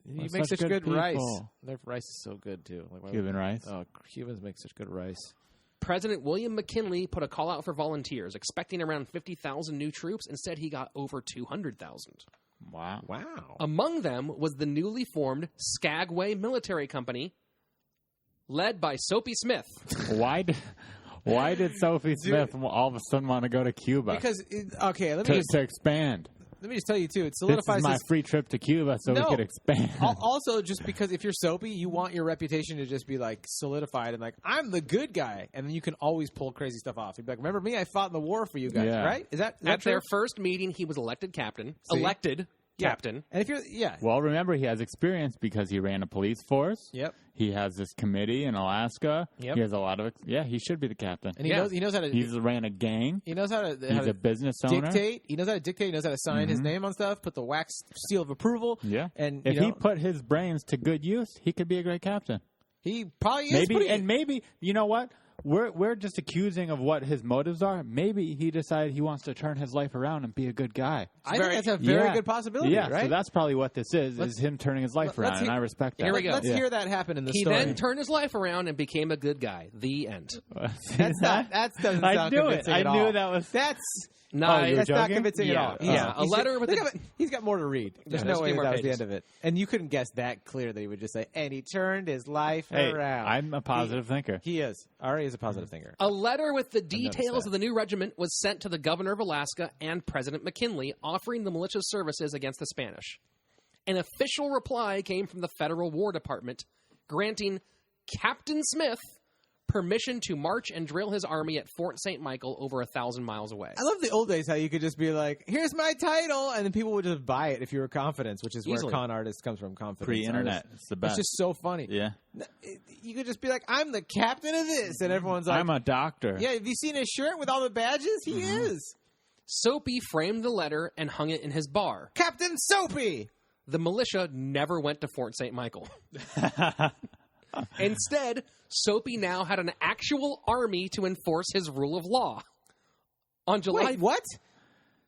You make such good rice. Their rice is so good, too. Like, Cuban rice? Oh, Cubans make such good rice. President William McKinley put a call out for volunteers, expecting around 50,000 new troops. Instead, he got over 200,000. Wow. Among them was the newly formed Skagway Military Company, led by Soapy Smith. Why did Soapy Smith all of a sudden want to go to Cuba? Because to expand. Let me just tell you too. It solidifies. This is my free trip to Cuba, so we could expand. Also, just because if you're Soapy, you want your reputation to just be like solidified and like I'm the good guy, and then you can always pull crazy stuff off. You'd be like, "Remember me? I fought in the war for you guys, right?" Is that at true? Their first meeting? He was elected captain. Captain. And if you're, Well, remember, he has experience because he ran a police force. Yep. He has this committee in Alaska. Yep. He has a lot of. He should be the captain. And he knows how to. He's ran a gang. He knows how to. He's a business owner. Dictate. He knows how to dictate. He knows how to sign his name on stuff. Put the wax seal of approval. Yeah. And if he put his brains to good use, he could be a great captain. He probably is. Maybe you know what? we're just accusing of what his motives are. Maybe he decided he wants to turn his life around and be a good guy. I think that's a very good possibility, right? So that's probably what this is him turning his life around, and I respect that. Here we go. Let's hear that happen in the story. He then turned his life around and became a good guy. The end. That doesn't sound convincing at all. I knew that was... That's not convincing at all. Yeah, a letter with he's got more to read. There's no way that was the end of it. And you couldn't guess that clear that he would just say, and he turned his life around. I'm a positive thinker. He is. Ari is a positive thinker. A letter with the details of the new regiment was sent to the governor of Alaska and President McKinley, offering the militia services against the Spanish. An official reply came from the Federal War Department, granting Captain Smith permission to march and drill his army at Fort St. Michael over 1,000 miles away. I love the old days how you could just be like, here's my title, and then people would just buy it if you were confidence, which is where con artist comes from, confidence. Pre-internet. It's the best. It's just so funny. Yeah. You could just be like, I'm the captain of this, and everyone's like... I'm a doctor. Yeah, have you seen his shirt with all the badges? He is. Soapy framed the letter and hung it in his bar. Captain Soapy! The militia never went to Fort St. Michael. Instead, Soapy now had an actual army to enforce his rule of law. On July... Wait, what?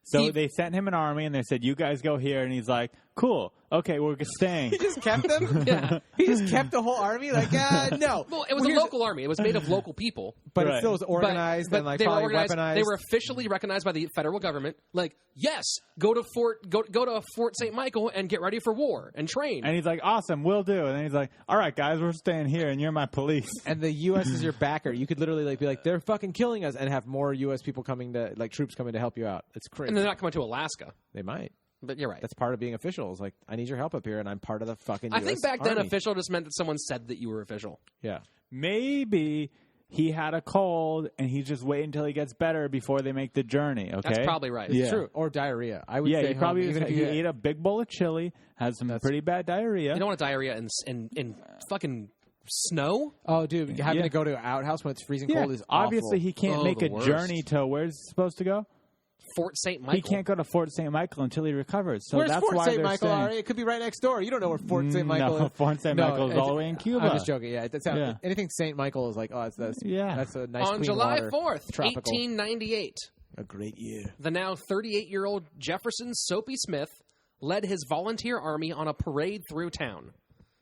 So they sent him an army, and they said, you guys go here. And he's like, cool. Okay, we're staying. He just kept them? Yeah. He just kept the whole army? Like, no. Well, it was a local army. It was made of local people. But it still was organized and, like, probably weaponized. They were officially recognized by the federal government. Like, yes, go to Fort St. Michael and get ready for war and train. And he's like, awesome, we'll do. And then he's like, all right, guys, we're staying here, and you're my police. And the U.S. is your backer. You could literally be like, they're fucking killing us, and have more U.S. people coming to, like, troops coming to help you out. It's crazy. And they're not coming to Alaska. They might. But you're right. That's part of being official. It's like, I need your help up here, and I'm part of the fucking US I think back then Army. official just meant that someone said that you were official. Yeah. Maybe he had a cold, and he's just waiting until he gets better before they make the journey, okay? That's probably right. It's true. Or diarrhea. I would say he probably he ate a big bowl of chili, has some pretty bad diarrhea. You don't want diarrhea in fucking snow? Oh, dude, having to go to an outhouse when it's freezing cold is awful. Obviously, he can't make a journey to where's he supposed to go? Fort St. Michael. He can't go to Fort St. Michael until he recovers. So Where's that's Fort why St. Michael, Ari? It could be right next door. You don't know where Fort St. Michael is. No, Fort St. Michael is all the way in Cuba. I'm just joking. Yeah, anything St. Michael is like, that's a nice On clean July water, 4th, tropical. 1898. A great year. The now 38-year-old Jefferson Soapy Smith led his volunteer army on a parade through town.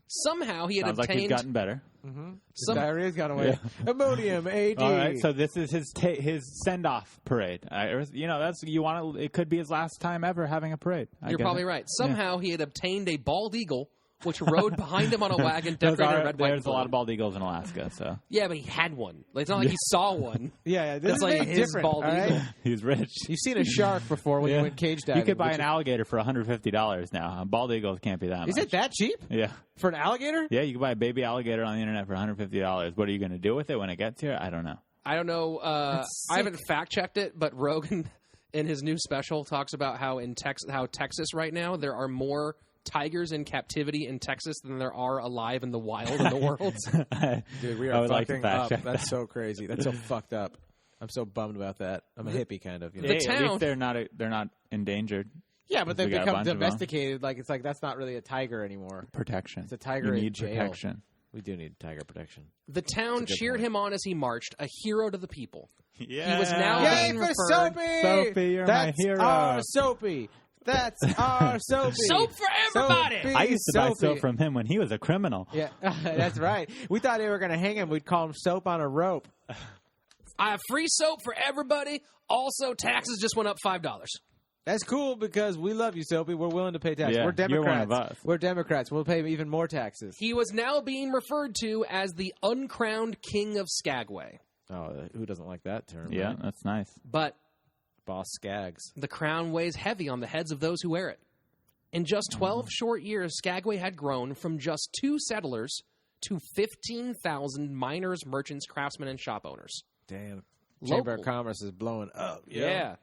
Somehow he had obtained... Sounds like he's gotten better. His diarrhea's gone away. Yeah. Ammonium, AD. All right, so this is his send-off parade. It could be his last time ever having a parade. You're probably right. Somehow he had obtained a bald eagle, which rode behind him on a wagon decorated in red, white, There's a lot of bald eagles in Alaska, so... Yeah, but he had one. Like, it's not like he saw one. Yeah, this is like his bald eagle. He's rich. You've seen a shark before when you went cage diving. You could buy an alligator for $150 now. Bald eagles can't be that much. Is it that cheap? Yeah. For an alligator? Yeah, you can buy a baby alligator on the internet for $150. What are you going to do with it when it gets here? I don't know. I don't know. I haven't fact-checked it, but Rogan, in his new special, talks about how in Texas right now, there are more tigers in captivity in Texas than there are alive in the wild in the world. Dude, we are fucking up. That's so crazy. That's so fucked up. I'm so bummed about that. I'm a hippie kind of. You know? The town, at least they're not endangered. Yeah, but they've become domesticated. Like it's like that's not really a tiger anymore. Protection. It's a tiger in jail. Protection. We do need tiger protection. The town cheered him on as he marched, a hero to the people. Yeah. He was now being referred. Soapy! Soapy, you're my hero. Our Soapy. That's our Soapy. Soap for everybody. I used to buy soap from him when he was a criminal. Yeah, that's right. We thought they were going to hang him. We'd call him Soap on a rope. I have free soap for everybody. Also, taxes just went up $5. That's cool because we love you, Soapy. We're willing to pay taxes. Yeah, we're Democrats. You're one of us. We're Democrats. We'll pay even more taxes. He was now being referred to as the uncrowned king of Skagway. Oh, who doesn't like that term? Yeah, right? that's nice. But Boss Skaggs. The crown weighs heavy on the heads of those who wear it. In just 12 short years, Skagway had grown from just 2 settlers to 15,000 miners, merchants, craftsmen, and shop owners. Damn. Chamber of Commerce is blowing up. Yeah.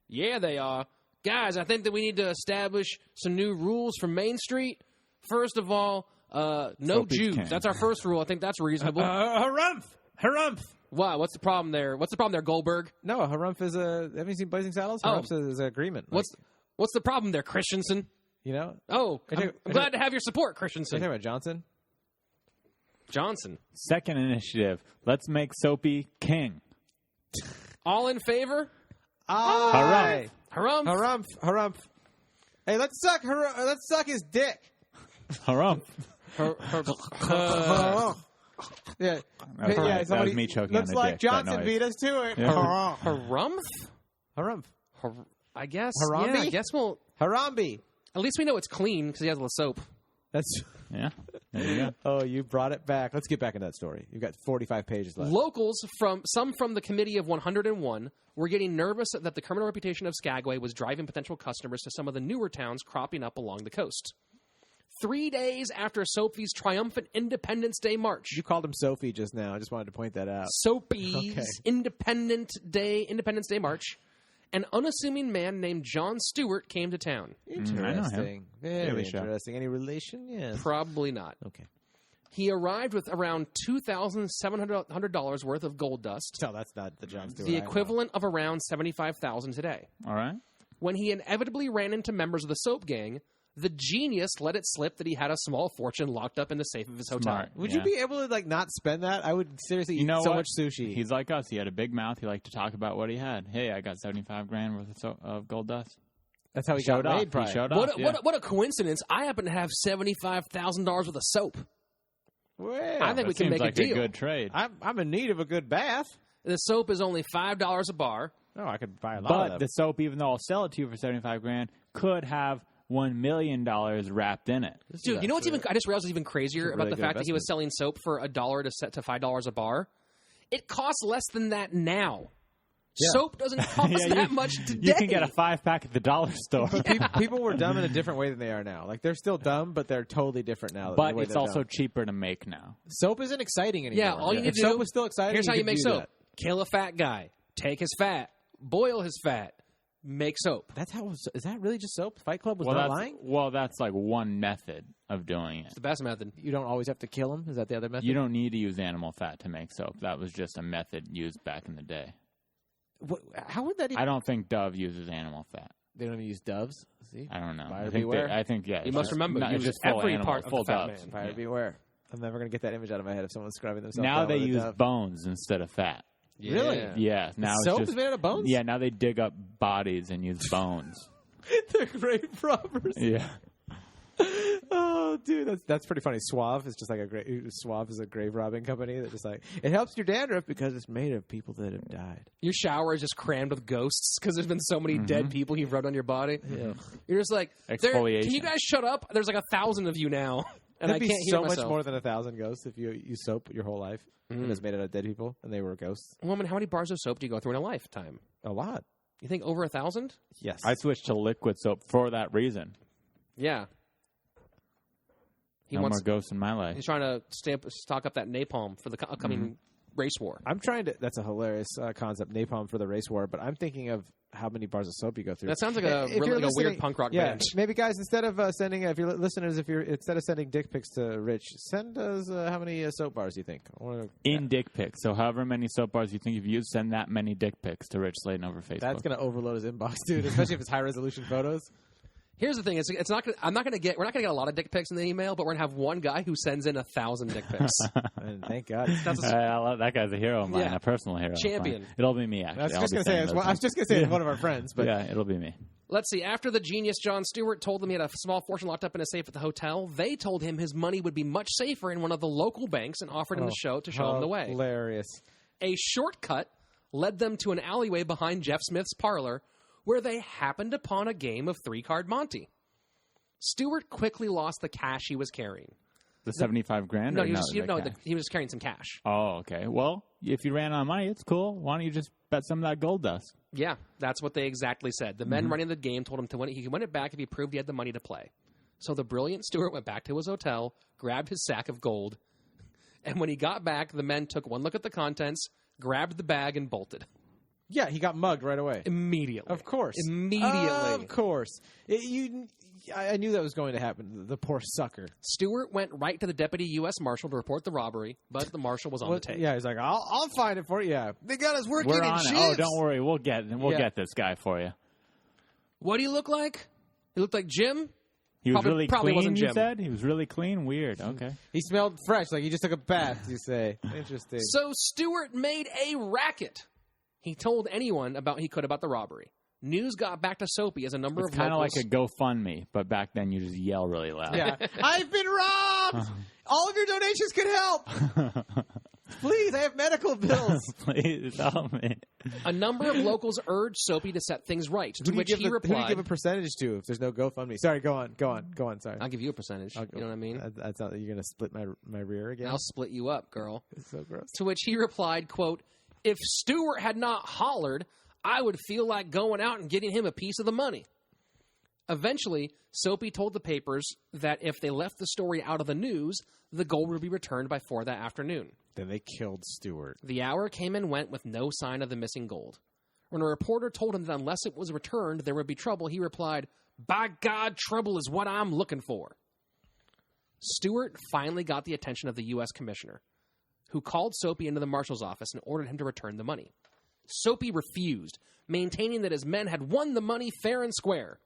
Yeah, they are. Guys, I think that we need to establish some new rules for Main Street. First of all, no Soapy's Jews. king. That's our first rule. I think that's reasonable. Harumph! Harumph! Wow, what's the problem there? What's the problem there, Goldberg? No, Harumph is a... Haven't you seen Blazing Saddles? Harumph is an agreement. What's the problem there, Christensen? You know? Oh, I'm glad to have your support, Christensen. Are you talking about Johnson? Johnson. Second initiative, let's make Soapy king. All in favor? Aye. Harumph. Harumph. Harumph. Hey, let's suck his dick. Harumph. Yeah. That was me choking on the looks like dick, Johnson that noise. beat us to it. Yeah. Harumph? Harumph. I guess. Harambe? Yeah, I guess we'll... Harambe. At least we know it's clean because he has a little soap. That's... Yeah. There you go. Oh, you brought it back. Let's get back into that story. You've got 45 pages left. Locals from the Committee of 101 were getting nervous that the criminal reputation of Skagway was driving potential customers to some of the newer towns cropping up along the coast. 3 days after Soapy's triumphant Independence Day march. You called him Sophie just now. I just wanted to point that out. Soapy's Independence Day march. An unassuming man named John Stewart came to town. Interesting. Very Really sure. interesting. Any relation? Yes. Probably not. Okay. He arrived with around $2,700 worth of gold dust. No, that's not the John Stewart. The equivalent of around $75,000 today. All right. When he inevitably ran into members of the soap gang, the genius let it slip that he had a small fortune locked up in the safe of his hotel. Smart. Would you be able to not spend that? I would seriously eat so much sushi. He's like us. He had a big mouth. He liked to talk about what he had. Hey, I got $75,000 worth of gold dust. That's how he showed got up. made. Probably. He showed up. What a coincidence! I happen to have $75,000 worth of soap. Well, I think we can make like a deal. A good trade. I'm in need of a good bath. The soap is only $5 a bar. Oh, I could buy a lot of But them. the soap, even though I'll sell it to you for $75,000, could have $1 million wrapped in it. Dude, you know what's even? I just realized what's even crazier It's a about really the good fact that he was selling soap for $1 to $5 a bar. It costs less than that now. Yeah. Soap doesn't cost that much today. You can get a 5-pack at the dollar store. People were dumb in a different way than they are now. Like, they're still dumb, but they're totally different now. But it's also cheaper to make now. Soap isn't exciting anymore. Yeah, all you need if to do. soap was still exciting, Here's how you make soap: that. kill a fat guy, take his fat, boil his fat, make soap. That's how. Is that really just soap? Fight Club was not lying. Well, that's like one method of doing it. It's the best method. You don't always have to kill him. Is that the other method? You don't need to use animal fat to make soap. That was just a method used back in the day. How would that even... I don't think Dove uses animal fat. They don't even use doves? See? I don't know. Buyer beware. I think, yeah. You must remember, use just full every animal, part of full the fat doves. man. Buyer beware. I'm never going to get that image out of my head of someone describing themselves. Now down they with a use dove. bones instead of fat. Really? Yeah. Now soap it's just, is made out of bones? Yeah, now they dig up bodies and use bones. They're grave robbers. Yeah. Oh, dude, that's pretty funny. Suave is just like Suave is a grave robbing company that just like it helps your dandruff because it's made of people that have died. Your shower is just crammed with ghosts because there's been so many dead people you've rubbed on your body. Yeah. You're just like, exfoliation. Can you guys shut up? There's like 1,000 of you now, and That'd I can't be hear so myself. much more than 1,000 ghosts if you use soap your whole life. It was made out of dead people and they were ghosts. Woman, how many bars of soap do you go through in a lifetime? A lot. You think over 1,000? Yes. I switched to liquid soap for that reason. Yeah. No more ghosts in my life. He's trying to stock up that napalm for the upcoming race war. I'm trying to. That's a hilarious concept, napalm for the race war. But I'm thinking of how many bars of soap you go through. That sounds like a weird punk rock band. Maybe guys, instead of sending, if you're listeners, instead of sending dick pics to Rich, send us how many soap bars you think in dick pics. So however many soap bars you think you've used, send that many dick pics to Rich Slaton over Facebook. That's going to overload his inbox, dude. Especially if it's high resolution photos. Here's the thing: it's not. We're not going to get a lot of dick pics in the email, but we're going to have one guy who sends in 1,000 dick pics. And thank God. I love that guy's a hero of mine, a personal hero. Champion. It'll be me. Actually, I was just going to say it's one of our friends, but yeah, it'll be me. Let's see. After the genius John Stewart told them he had a small fortune locked up in a safe at the hotel, they told him his money would be much safer in one of the local banks and offered him to show him the way. Hilarious. A shortcut led them to an alleyway behind Jeff Smith's parlor, where they happened upon a game of 3-card Monte. Stewart quickly lost the cash he was carrying. The $75,000? No, he was carrying some cash. Oh, okay. Well, if you ran out of money, it's cool. Why don't you just bet some of that gold dust? Yeah, that's what they exactly said. The men running the game told him to win it. He could win it back if he proved he had the money to play. So the brilliant Stewart went back to his hotel, grabbed his sack of gold, and when he got back, the men took one look at the contents, grabbed the bag, and bolted. Yeah, he got mugged right away. Immediately. Of course. Immediately. Of course. I knew that was going to happen. The poor sucker. Stewart went right to the deputy U.S. Marshal to report the robbery, but the marshal was on the tape. Yeah, he's like, I'll find it for you. Yeah. They got us working We're in on shifts. it. Oh, don't worry. We'll get this guy for you. What do you look like? You look like Jim? He was really clean, wasn't Jim. you said? He was really clean? Weird. Okay. He smelled fresh, like he just took a bath, you say. Interesting. So Stewart made a racket. He told anyone he could about the robbery. News got back to Soapy as a number of locals... It's kind of like a GoFundMe, but back then you just yell really loud. Yeah. I've been robbed! All of your donations can help! Please, I have medical bills. Please help me. A number of locals urged Soapy to set things right, to which he replied... Who do you give a percentage to if there's no GoFundMe? Sorry, go on, sorry. I'll give you a percentage. You know what I mean? That's not, you're going to split my rear again? I'll split you up, girl. It's so gross. To which he replied, quote, if Stewart had not hollered, I would feel like going out and getting him a piece of the money. Eventually, Soapy told the papers that if they left the story out of the news, the gold would be returned by 4 that afternoon. Then they killed Stewart. The hour came and went with no sign of the missing gold. When a reporter told him that unless it was returned, there would be trouble, he replied, by God, trouble is what I'm looking for. Stewart finally got the attention of the U.S. Commissioner, who called Soapy into the marshal's office and ordered him to return the money. Soapy refused, maintaining that his men had won the money fair and square.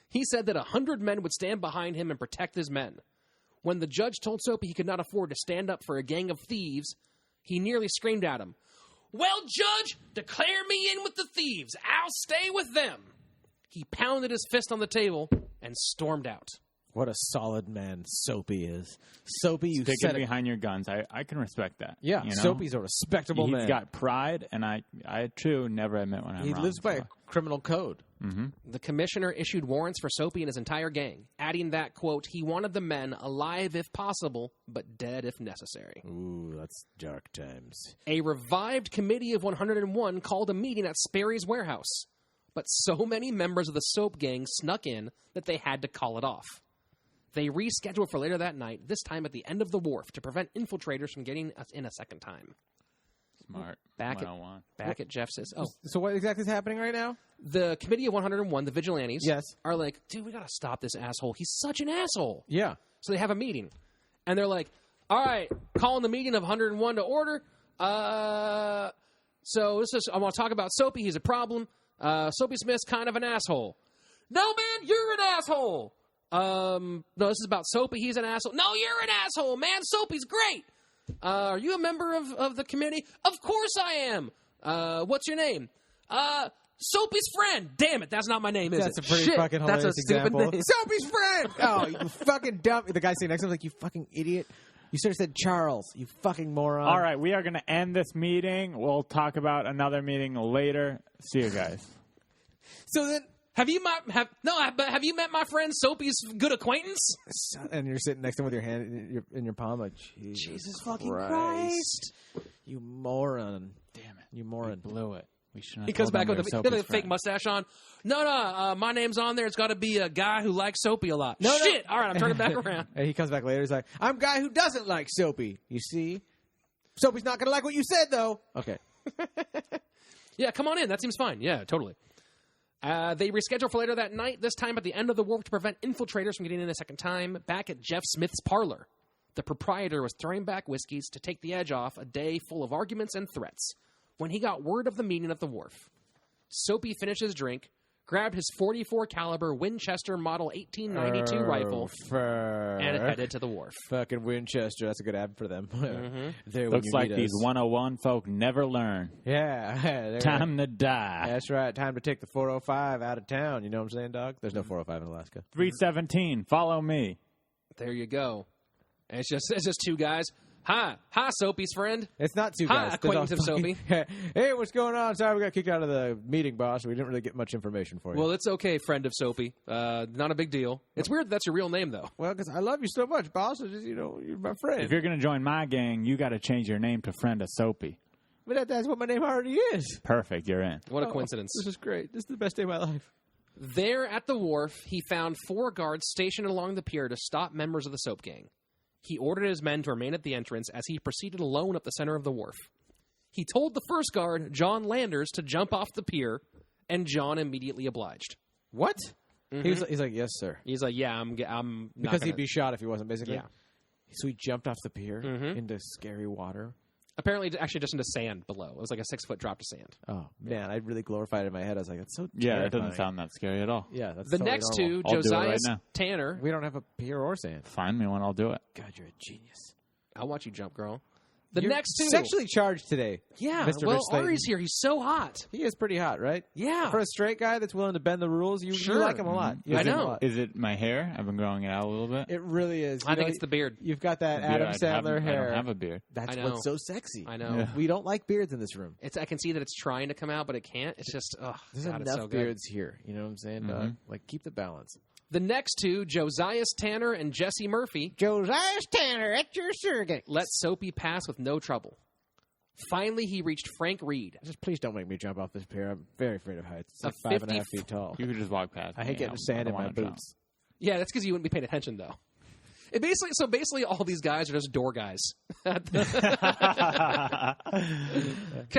He said that 100 men would stand behind him and protect his men. When the judge told Soapy he could not afford to stand up for a gang of thieves, he nearly screamed at him, well, Judge, declare me in with the thieves. I'll stay with them. He pounded his fist on the table and stormed out. What a solid man Soapy is. Soapy, you Stick said it behind your guns. I can respect that. Yeah, you know? Soapy's a respectable man. He's got pride, and I too never admit when I'm wrong. He lives by a criminal code. Mm-hmm. The commissioner issued warrants for Soapy and his entire gang, adding that, quote, he wanted the men alive if possible, but dead if necessary. Ooh, that's dark times. A revived committee of 101 called a meeting at Sperry's warehouse, but so many members of the Soap gang snuck in that they had to call it off. They rescheduled for later that night, this time at the end of the wharf, to prevent infiltrators from getting us in a second time. Smart. Back at Jeff's. So what exactly is happening right now? The Committee of 101, the vigilantes, yes, are like, dude, we got to stop this asshole. He's such an asshole. Yeah. So they have a meeting. And they're like, all right, calling the meeting of 101 to order. So I want to talk about Soapy. He's a problem. Soapy Smith's kind of an asshole. No, man, you're an asshole. No, this is about Soapy. He's an asshole. No, you're an asshole, man. Soapy's great. Are you a member of the committee? Of course I am. What's your name? Soapy's friend. Damn it, that's not my name, is that's it? That's a pretty fucking hilarious That's a stupid example. name. Soapy's friend! Oh, you fucking dumb. The guy sitting next to him like, you fucking idiot. You should have said Charles, you fucking moron. All right, we are going to end this meeting. We'll talk about another meeting later. See you guys. So then... Have you met my friend Soapy's good acquaintance? And you're sitting next to him with your hand in your palm, like Jesus fucking Christ, you moron! Damn it, you moron! We blew it. We should. He comes back with a fake mustache on. No, my name's on there. It's got to be a guy who likes Soapy a lot. No, shit. All right, I'm turning back around. And he comes back later. He's like, I'm a guy who doesn't like Soapy. You see, Soapy's not gonna like what you said, though. Okay. Yeah, come on in. That seems fine. Yeah, totally. They rescheduled for later that night, this time at the end of the wharf to prevent infiltrators from getting in a second time, back at Jeff Smith's parlor. The proprietor was throwing back whiskeys to take the edge off a day full of arguments and threats when he got word of the meeting at the wharf. Soapy finished his drink, grabbed his .44 caliber Winchester Model 1892 rifle, and headed to the wharf. Fucking Winchester. That's a good ad for them. Mm-hmm. Looks like these 101 folk never learn. Yeah. Time to die. That's right. Time to take the 405 out of town. You know what I'm saying, dog? There's no 405 in Alaska. 317. Follow me. There you go. And it's just two guys. Hi, Soapy's friend. It's not two guys. Hi, acquaintance of Soapy. Hey, what's going on? Sorry, we got kicked out of the meeting, boss. We didn't really get much information for you. Well, it's okay, friend of Soapy. Not a big deal. It's weird that's your real name, though. Well, because I love you so much, boss. It's just, you're my friend. If you're going to join my gang, you got to change your name to friend of Soapy. But that's what my name already is. Perfect, you're in. What a coincidence. This is great. This is the best day of my life. There at the wharf, he found 4 guards stationed along the pier to stop members of the Soap gang. He ordered his men to remain at the entrance as he proceeded alone up the center of the wharf. He told the first guard, John Landers, to jump off the pier, and John immediately obliged. What? Mm-hmm. He's like, yes, sir. He's like, yeah, I'm not because he'd be shot if he wasn't, basically? Yeah. So he jumped off the pier into scary water. Apparently, actually, just into sand below. It was like a 6-foot drop to sand. Oh, man. I really glorified it in my head. I was like, that's so Yeah, terrifying. it doesn't sound that scary at all. Yeah, that's The totally next normal. two, I'll do it Josiah right now. Tanner. We don't have a pier or sand. Find me one, I'll do it. God, you're a genius. I'll watch you jump, girl. The You're next two. sexually charged today. Yeah, Mr. well, Rich Slaton. Ari's here. He's so hot. He is pretty hot, right? Yeah. For a straight guy that's willing to bend the rules, you Sure. like him a lot. You I like him a know. lot. Is it my hair? I've been growing it out a little bit. It really is. I think it's the beard. You've got that Beard, Adam I Sandler hair. don't have a beard. That's I know. what's so sexy. I know. Yeah. We don't like beards in this room. I can see that it's trying to come out, but it can't. It's just, There's God, it's enough so good. beards here. You know what I'm saying, dog? Like, keep the balance. The next two, Josiah Tanner and Jesse Murphy, Josiah Tanner, at your surrogate. let Soapy pass with no trouble. Finally, he reached Frank Reed. Just please don't make me jump off this pier. I'm very afraid of heights. It's A like 5.5 feet tall. You could just walk past. I hate getting sand in my boots. Yeah, that's because you wouldn't be paying attention, though. It basically, all these guys are just door guys. Can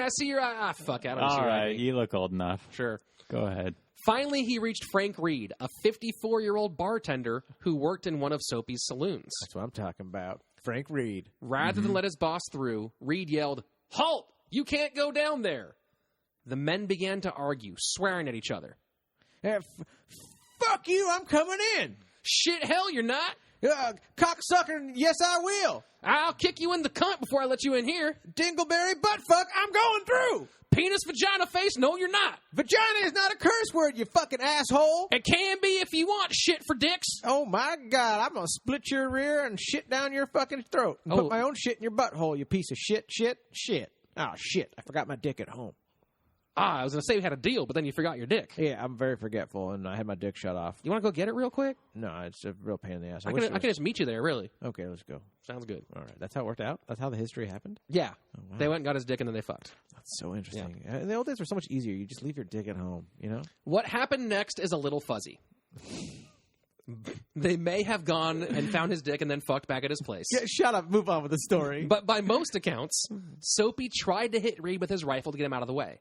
I see your eye? Fuck, I don't see All your right, ID. you look old enough. Sure. Go ahead. Finally, he reached Frank Reed, a 54-year-old bartender who worked in one of Soapy's saloons. That's what I'm talking about. Frank Reed. Rather than let his boss through, Reed yelled, "Halt! You can't go down there!" The men began to argue, swearing at each other. Hey, fuck you, I'm coming in. Shit, hell, you're not! Cocksucker, yes, I will. I'll kick you in the cunt before I let you in here. Dingleberry buttfuck, I'm going through. Penis, vagina, face, no, you're not. Vagina is not a curse word, you fucking asshole. It can be if you want shit for dicks. Oh, my God, I'm going to split your rear and shit down your fucking throat. And put my own shit in your butthole, you piece of shit. Oh, shit, I forgot my dick at home. I was going to say we had a deal, but then you forgot your dick. Yeah, I'm very forgetful, and I had my dick shut off. You want to go get it real quick? No, it's a real pain in the ass. I can just meet you there, really. Okay, let's go. Sounds good. All right, that's how it worked out? That's how the history happened? Yeah. Oh, wow. They went and got his dick, and then they fucked. That's so interesting. Yeah. In the old days were so much easier. You just leave your dick at home, you know? What happened next is a little fuzzy. They may have gone and found his dick and then fucked back at his place. Yeah, shut up. Move on with the story. But by most accounts, Soapy tried to hit Reed with his rifle to get him out of the way.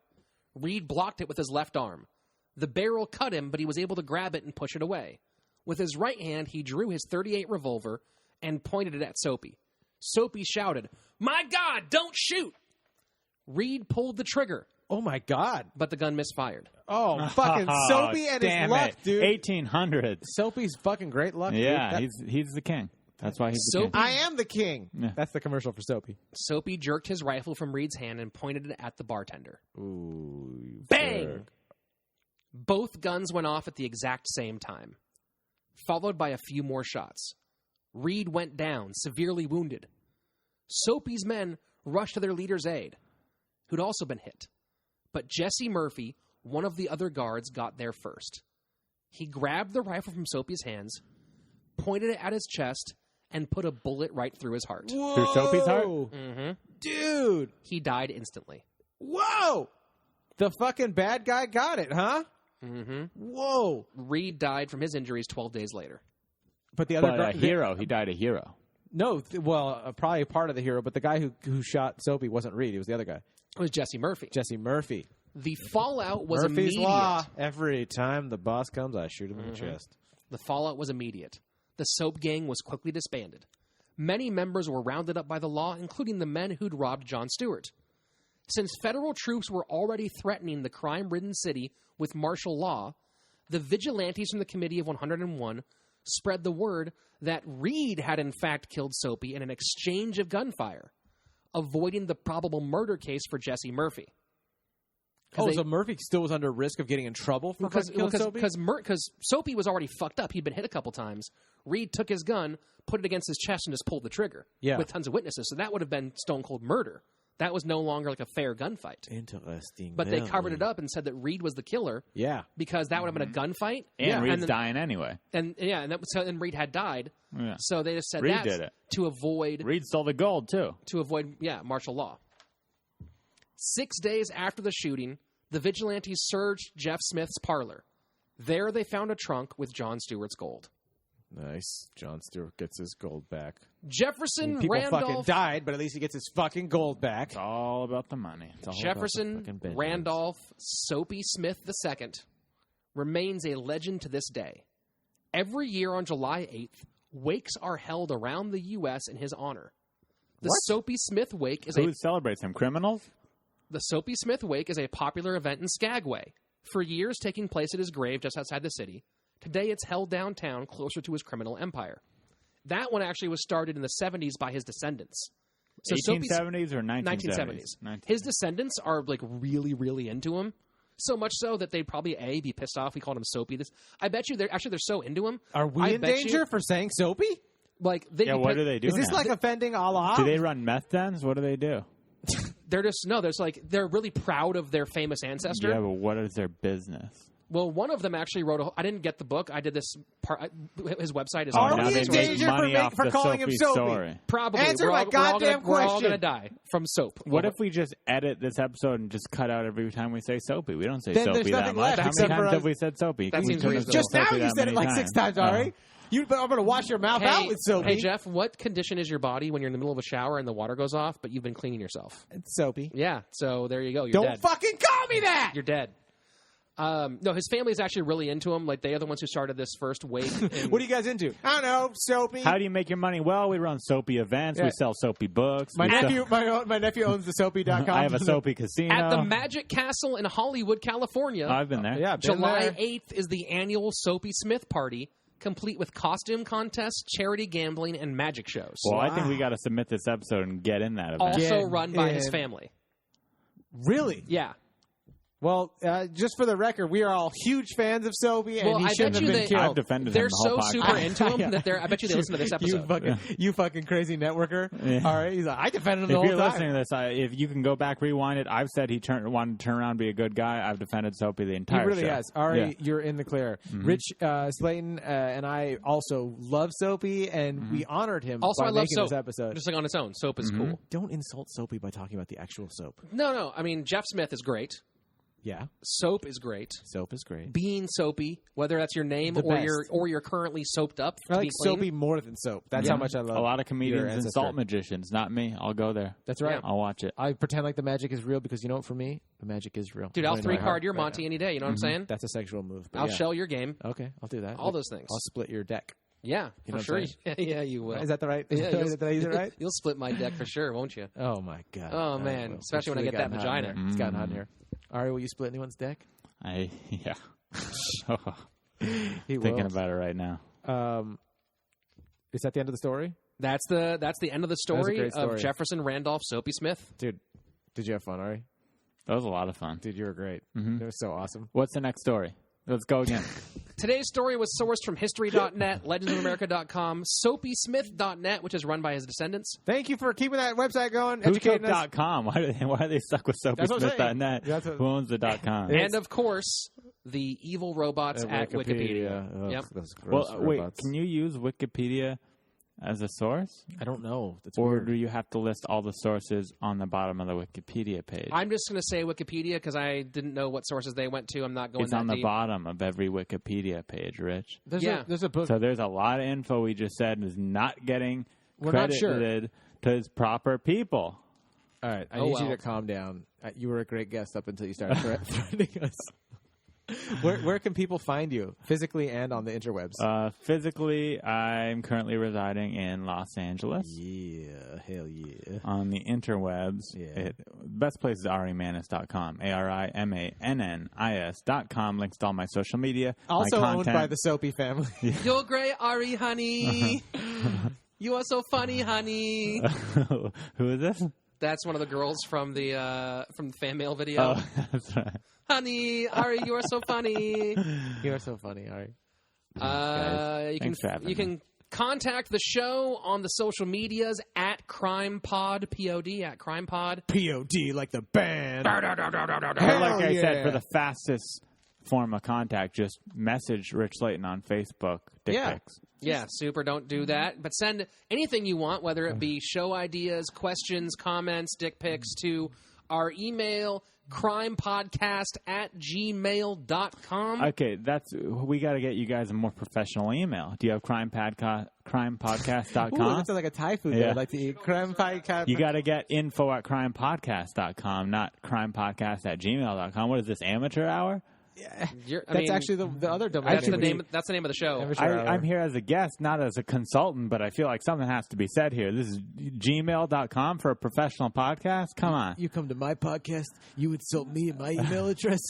Reed blocked it with his left arm. The barrel cut him, but he was able to grab it and push it away. With his right hand, he drew his .38 revolver and pointed it at Soapy. Soapy shouted, "My God, don't shoot!" Reed pulled the trigger. Oh, my God. But the gun misfired. Oh, fucking Soapy and his luck, dude. 1800s. Soapy's fucking great luck, Yeah, dude. he's the king. That's why he's the Soapy- king. I am the king. Yeah. That's the commercial for Soapy. Soapy jerked his rifle from Reed's hand and pointed it at the bartender. Ooh. You Bang! jerk. Both guns went off at the exact same time, followed by a few more shots. Reed went down, severely wounded. Soapy's men rushed to their leader's aid, who'd also been hit. But Jesse Murphy, one of the other guards, got there first. He grabbed the rifle from Soapy's hands, pointed it at his chest, and put a bullet right through his heart. Whoa. Through Soapy's heart? Mm-hmm. Dude. He died instantly. Whoa. The fucking bad guy got it, huh? Mm-hmm. Whoa. Reed died from his injuries 12 days later. But the other But a hero. He died a hero. No, probably part of the hero, but the guy who shot Soapy wasn't Reed. It was the other guy. It was Jesse Murphy. Jesse Murphy. The fallout was Murphy's immediate. Law. Every time the boss comes, I shoot him in the chest. The fallout was immediate. The Soap gang was quickly disbanded. Many members were rounded up by the law, including the men who'd robbed John Stewart. Since federal troops were already threatening the crime-ridden city with martial law, the vigilantes from the Committee of 101 spread the word that Reed had in fact killed Soapy in an exchange of gunfire, avoiding the probable murder case for Jesse Murphy. Oh, so Murphy still was under risk of getting in trouble for killing Soapy? Because Soapy was already fucked up. He'd been hit a couple times. Reed took his gun, put it against his chest, and just pulled the trigger with tons of witnesses. So that would have been stone cold murder. That was no longer like a fair gunfight. Interesting. But they covered it up and said that Reed was the killer. Yeah. Because that would have been a gunfight. And Reed's dying anyway. And Reed had died. Yeah. So they just said Reed that did it. to avoid Reed stole the gold too. To avoid martial law. 6 days after the shooting, the vigilantes surged Jeff Smith's parlor. There they found a trunk with John Stewart's gold. Nice. John Stewart gets his gold back. Jefferson People Randolph fucking died, but at least he gets his fucking gold back. It's all about the money. It's all Jefferson about the fucking Randolph Soapy Smith II remains a legend to this day. Every year on July 8th, wakes are held around the U.S. in his honor. The Soapy Smith Wake is Who celebrates him? Criminals? The Soapy Smith Wake is a popular event in Skagway, for years taking place at his grave just outside the city. Today it's held downtown, closer to his criminal empire. That one actually was started in the 70s by his descendants. So 1870s or 1970s? His descendants are like really, really into him. So much so that they'd probably be pissed off. We called him Soapy. I bet you they're so into him. Are we in danger for saying Soapy? Like, what do they do? Is this like offending Allah? Do they run meth dens? What do they do? They're really proud of their famous ancestor. Yeah, but what is their business? Well, one of them actually wrote I didn't get the book. I did this part. His website is Are we in danger for calling him Soapy? Story. Probably. Answer my goddamn question. We're all going to die from soap. What if we just edit this episode and just cut out every time we say Soapy? We don't say Soapy that much. How many times have we said Soapy? That seems reasonable. Just now you said it like 6 times, Ari. I'm going to wash your mouth out with Soapy. Hey, Jeff, what condition is your body when you're in the middle of a shower and the water goes off, but you've been cleaning yourself? It's Soapy. Yeah, so there you go. You're Don't dead. fucking call me that! You're dead. No, his family is actually really into him. Like, they are the ones who started this first wake. What are you guys into? I don't know, Soapy. How do you make your money? Well, we run Soapy events. Yeah. We sell Soapy books. My nephew owns the Soapy.com. I have a Soapy casino. At the Magic Castle in Hollywood, California. I've been there. Yeah, July 8th is the annual Soapy Smith Party, complete with costume contests, charity gambling, and magic shows. Well, I think we got to submit this episode and get in that event. Also run by his family. Really? Yeah. Well, just for the record, we are all huge fans of Soapy, and he shouldn't have been killed. I've defended they're him the whole so podcast. super into him that I bet you they listen to this episode. You fucking crazy networker. Yeah. All right, he's like, I defended him the whole time. If you're listening to this, if you can go back, rewind it, I've said he wanted to turn around and be a good guy. I've defended Soapy the entire show. He really has. Ari, you're in the clear. Mm-hmm. Rich, Slaton, and I also love Soapy, and we honored him by making this episode. Just like on its own. Soap is cool. Don't insult Soapy by talking about the actual soap. No. I mean, Jeff Smith is great. Yeah. Soap is great. Soap is great. Being Soapy, whether that's your name or you're currently soaped up. I like Soapy more than soap. That's how much I love. A lot of comedians insult magicians. Not me. I'll go there. That's right. Yeah. I'll watch it. I pretend like the magic is real because you know what? For me, the magic is real. Dude, I'll 3-card your Monty any day. You know what I'm saying? That's a sexual move. I'll shell your game. Okay, I'll do that. All those things. I'll split your deck. Yeah, for sure. Yeah, you will. Is that the right? Yeah, did I use it right? You'll split my deck for sure, won't you? Oh my god. Oh man, especially when I get that vagina. It's gotten hot in here. Ari, will you split anyone's deck? Yeah. He thinking about it right now. Is that the end of the story? That's the end of the story of Jefferson Randolph Soapy Smith. Dude, did you have fun, Ari? That was a lot of fun. Dude, you were great. It was so awesome. What's the next story? Let's go again. Today's story was sourced from history.net, legendsofamerica.com, soapysmith.net, which is run by his descendants. Thank you for keeping that website going. Whotook.com. Why are they stuck with soapysmith.net? Who owns the .com? And, of course, the evil robots at Wikipedia. Oh, yep. Well, wait, can you use Wikipedia as a source? I don't know. That's or weird. Do you have to list all the sources on the bottom of the Wikipedia page? I'm just going to say Wikipedia because I didn't know what sources they went to. I'm not going It's that on the deep. bottom of every Wikipedia page, Rich. There's a book. So there's a lot of info we just said is not getting credited to its proper people. All right. I need you to calm down. You were a great guest up until you started threatening us. Where can people find you physically and on the interwebs? Physically, I'm currently residing in Los Angeles. Yeah, hell yeah. On the interwebs, best place is arimannis.com. ARIMANNIS.com. Links to all my social media. Also my owned by the Soapy family. You're great, Ari, honey. You are so funny, honey. Who is this? That's one of the girls from the fan mail video. Oh, that's right. Honey, Ari, you are so funny. You are so funny, Ari. You can contact the show on the social medias at CrimePod, P-O-D, at CrimePod. P-O-D, like the band. Like I said, for the fastest form of contact, just message Rich Slaton on Facebook. Dick pics. Yeah, super. Don't do that. But send anything you want, whether it be show ideas, questions, comments, dick pics, to our email, crimepodcast@gmail.com. Okay, we got to get you guys a more professional email. Do you have crimepodcast.com? Ooh, that sounds like a Thai food. Yeah. I'd like to eat crimepodcast. You got to get info@crimepodcast.com, not crimepodcast@gmail.com. What is this, amateur hour? That's actually the other domain. That's the name of the show. I'm here as a guest, not as a consultant, but I feel like something has to be said here. This is gmail.com for a professional podcast. Come on. You come to my podcast, you insult me and my email address?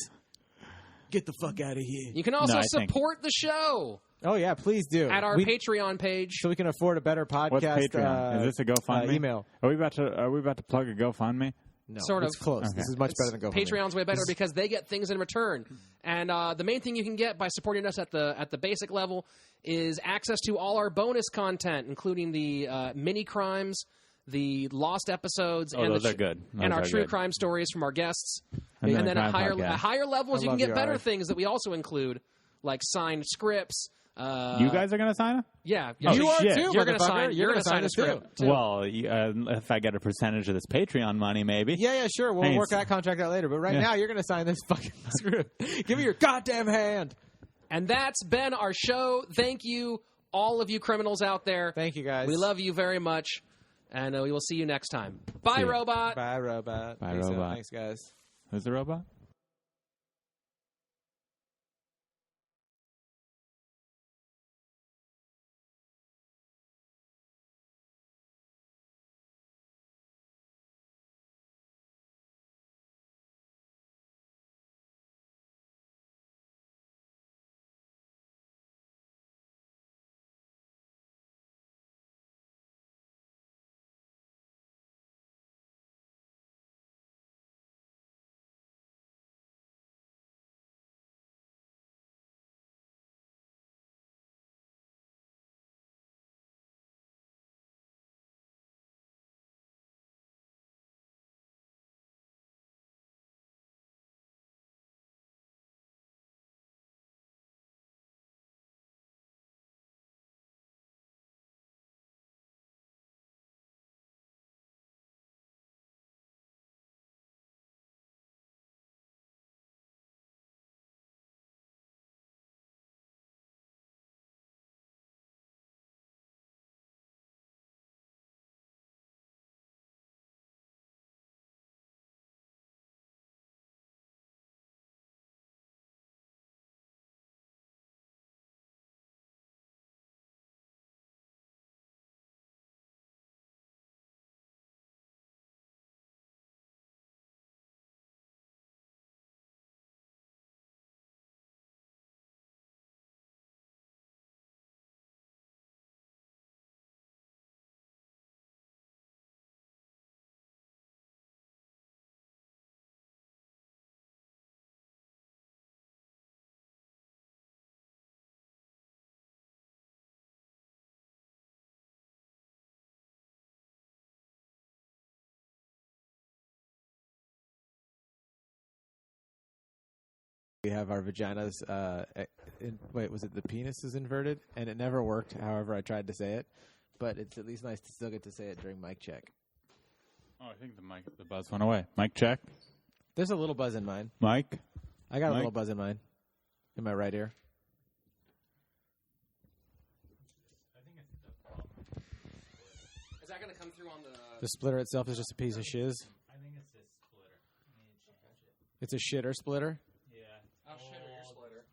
Get the fuck out of here. You can also support the show. Oh, yeah, please do. At our Patreon page. So we can afford a better podcast. What's Patreon? Is this a GoFundMe? Email. Are we about to plug a GoFundMe? No, sort of. It's close. Okay. This is much better than GoFundMe. Patreon's way better because they get things in return. And the main thing you can get by supporting us at the basic level is access to all our bonus content, including the mini crimes, the lost episodes, and those are good. And our true crime stories from our guests. And then at higher levels, you can get better things that we also include, like signed scripts. You guys are going to sign it? Yeah. You are too, You're going to sign. You're going to sign a script too. Well, if I get a percentage of this Patreon money, maybe. Yeah, sure. We'll work that contract out later. But right now, you're going to sign this fucking script. Give me your goddamn hand. And that's been our show. Thank you, all of you criminals out there. Thank you, guys. We love you very much. And we will see you next time. Bye, Robot. Bye, Robot. Bye, Robot. Thanks, guys. Who's the robot? We have our vaginas. Wait, was it the penis is inverted? And it never worked, however I tried to say it. But it's at least nice to still get to say it during mic check. Oh, I think the buzz went away. Mic check. There's a little buzz in mine. Mike? I got a little buzz in mine. In my right ear. Is that going to come through on the... The splitter itself is just a piece of shiz? I think it's a splitter. I mean, she touch it. It's a shitter splitter? Yeah. I'll shitter your splitter.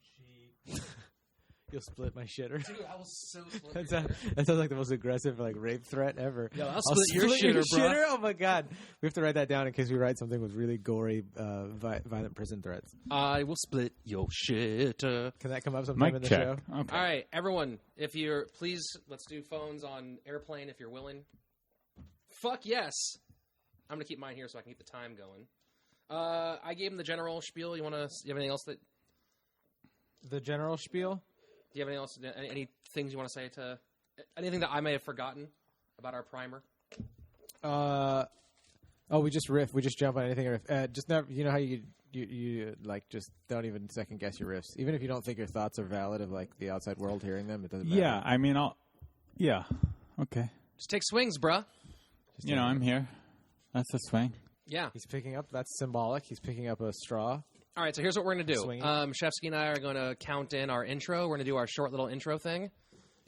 You'll split my shitter? Dude, I will so split that sounds like the most aggressive rape threat ever. Yo, I'll split your shitter, bro. Shitter? Oh, my God. We have to write that down in case we write something with really gory, violent prison threats. I will split your shitter. Can that come up sometime in the show? Okay. All right, everyone, if you're... Please, let's do phones on airplane if you're willing. Fuck yes. I'm going to keep mine here so I can keep the time going. I gave him the general spiel. You have anything else that... The general spiel? Do you have anything else? Any things you want to say to anything that I may have forgotten about our primer? We just riff. We just jump on anything. Just never. You know how you like just don't even second guess your riffs, even if you don't think your thoughts are valid of like the outside world hearing them. It doesn't matter. Yeah, I mean, yeah, okay. Just take swings, bruh. I'm here. That's a swing. Yeah, he's picking up. That's symbolic. He's picking up a straw. All right, so here's what we're going to do. Shefsky and I are going to count in our intro. We're going to do our short little intro thing.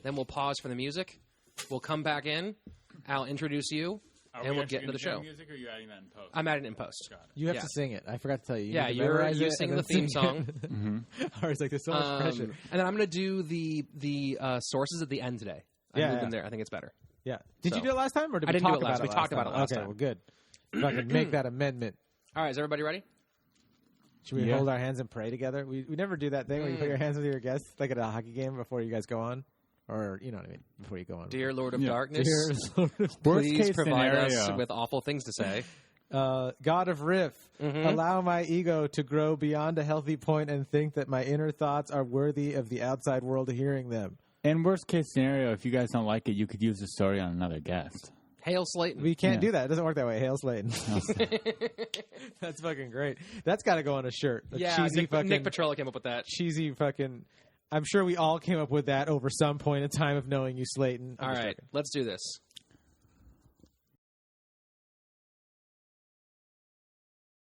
Then we'll pause for the music. We'll come back in. I'll introduce you. and we'll get into the show. Music, or are you adding that in post? I'm adding it in post. Got it. You have to sing it. I forgot to tell you. Yeah, you sing the theme song. I was like, there's so much pressure. And then I'm going to do the sources at the end today. I moved them there. I think it's better. Yeah. Did you do it last time, or did I we didn't talk do it last about it? We talked about it last time. Okay, well, good. If I can make that amendment. All right, is everybody ready? Should we hold our hands and pray together? We never do that thing where you put your hands with your guests, like at a hockey game before you guys go on. Or, you know what I mean, before you go on. Dear Lord of Darkness, please provide us with awful things to say. God of Riff, allow my ego to grow beyond a healthy point and think that my inner thoughts are worthy of the outside world hearing them. In worst case scenario, if you guys don't like it, you could use the story on another guest. Hail Slaton. We can't do that. It doesn't work that way. Hail Slaton. That's fucking great. That's got to go on a shirt. Nick Petrella came up with that. Cheesy fucking... I'm sure we all came up with that over some point in time of knowing you, Slaton. All right, let's do this.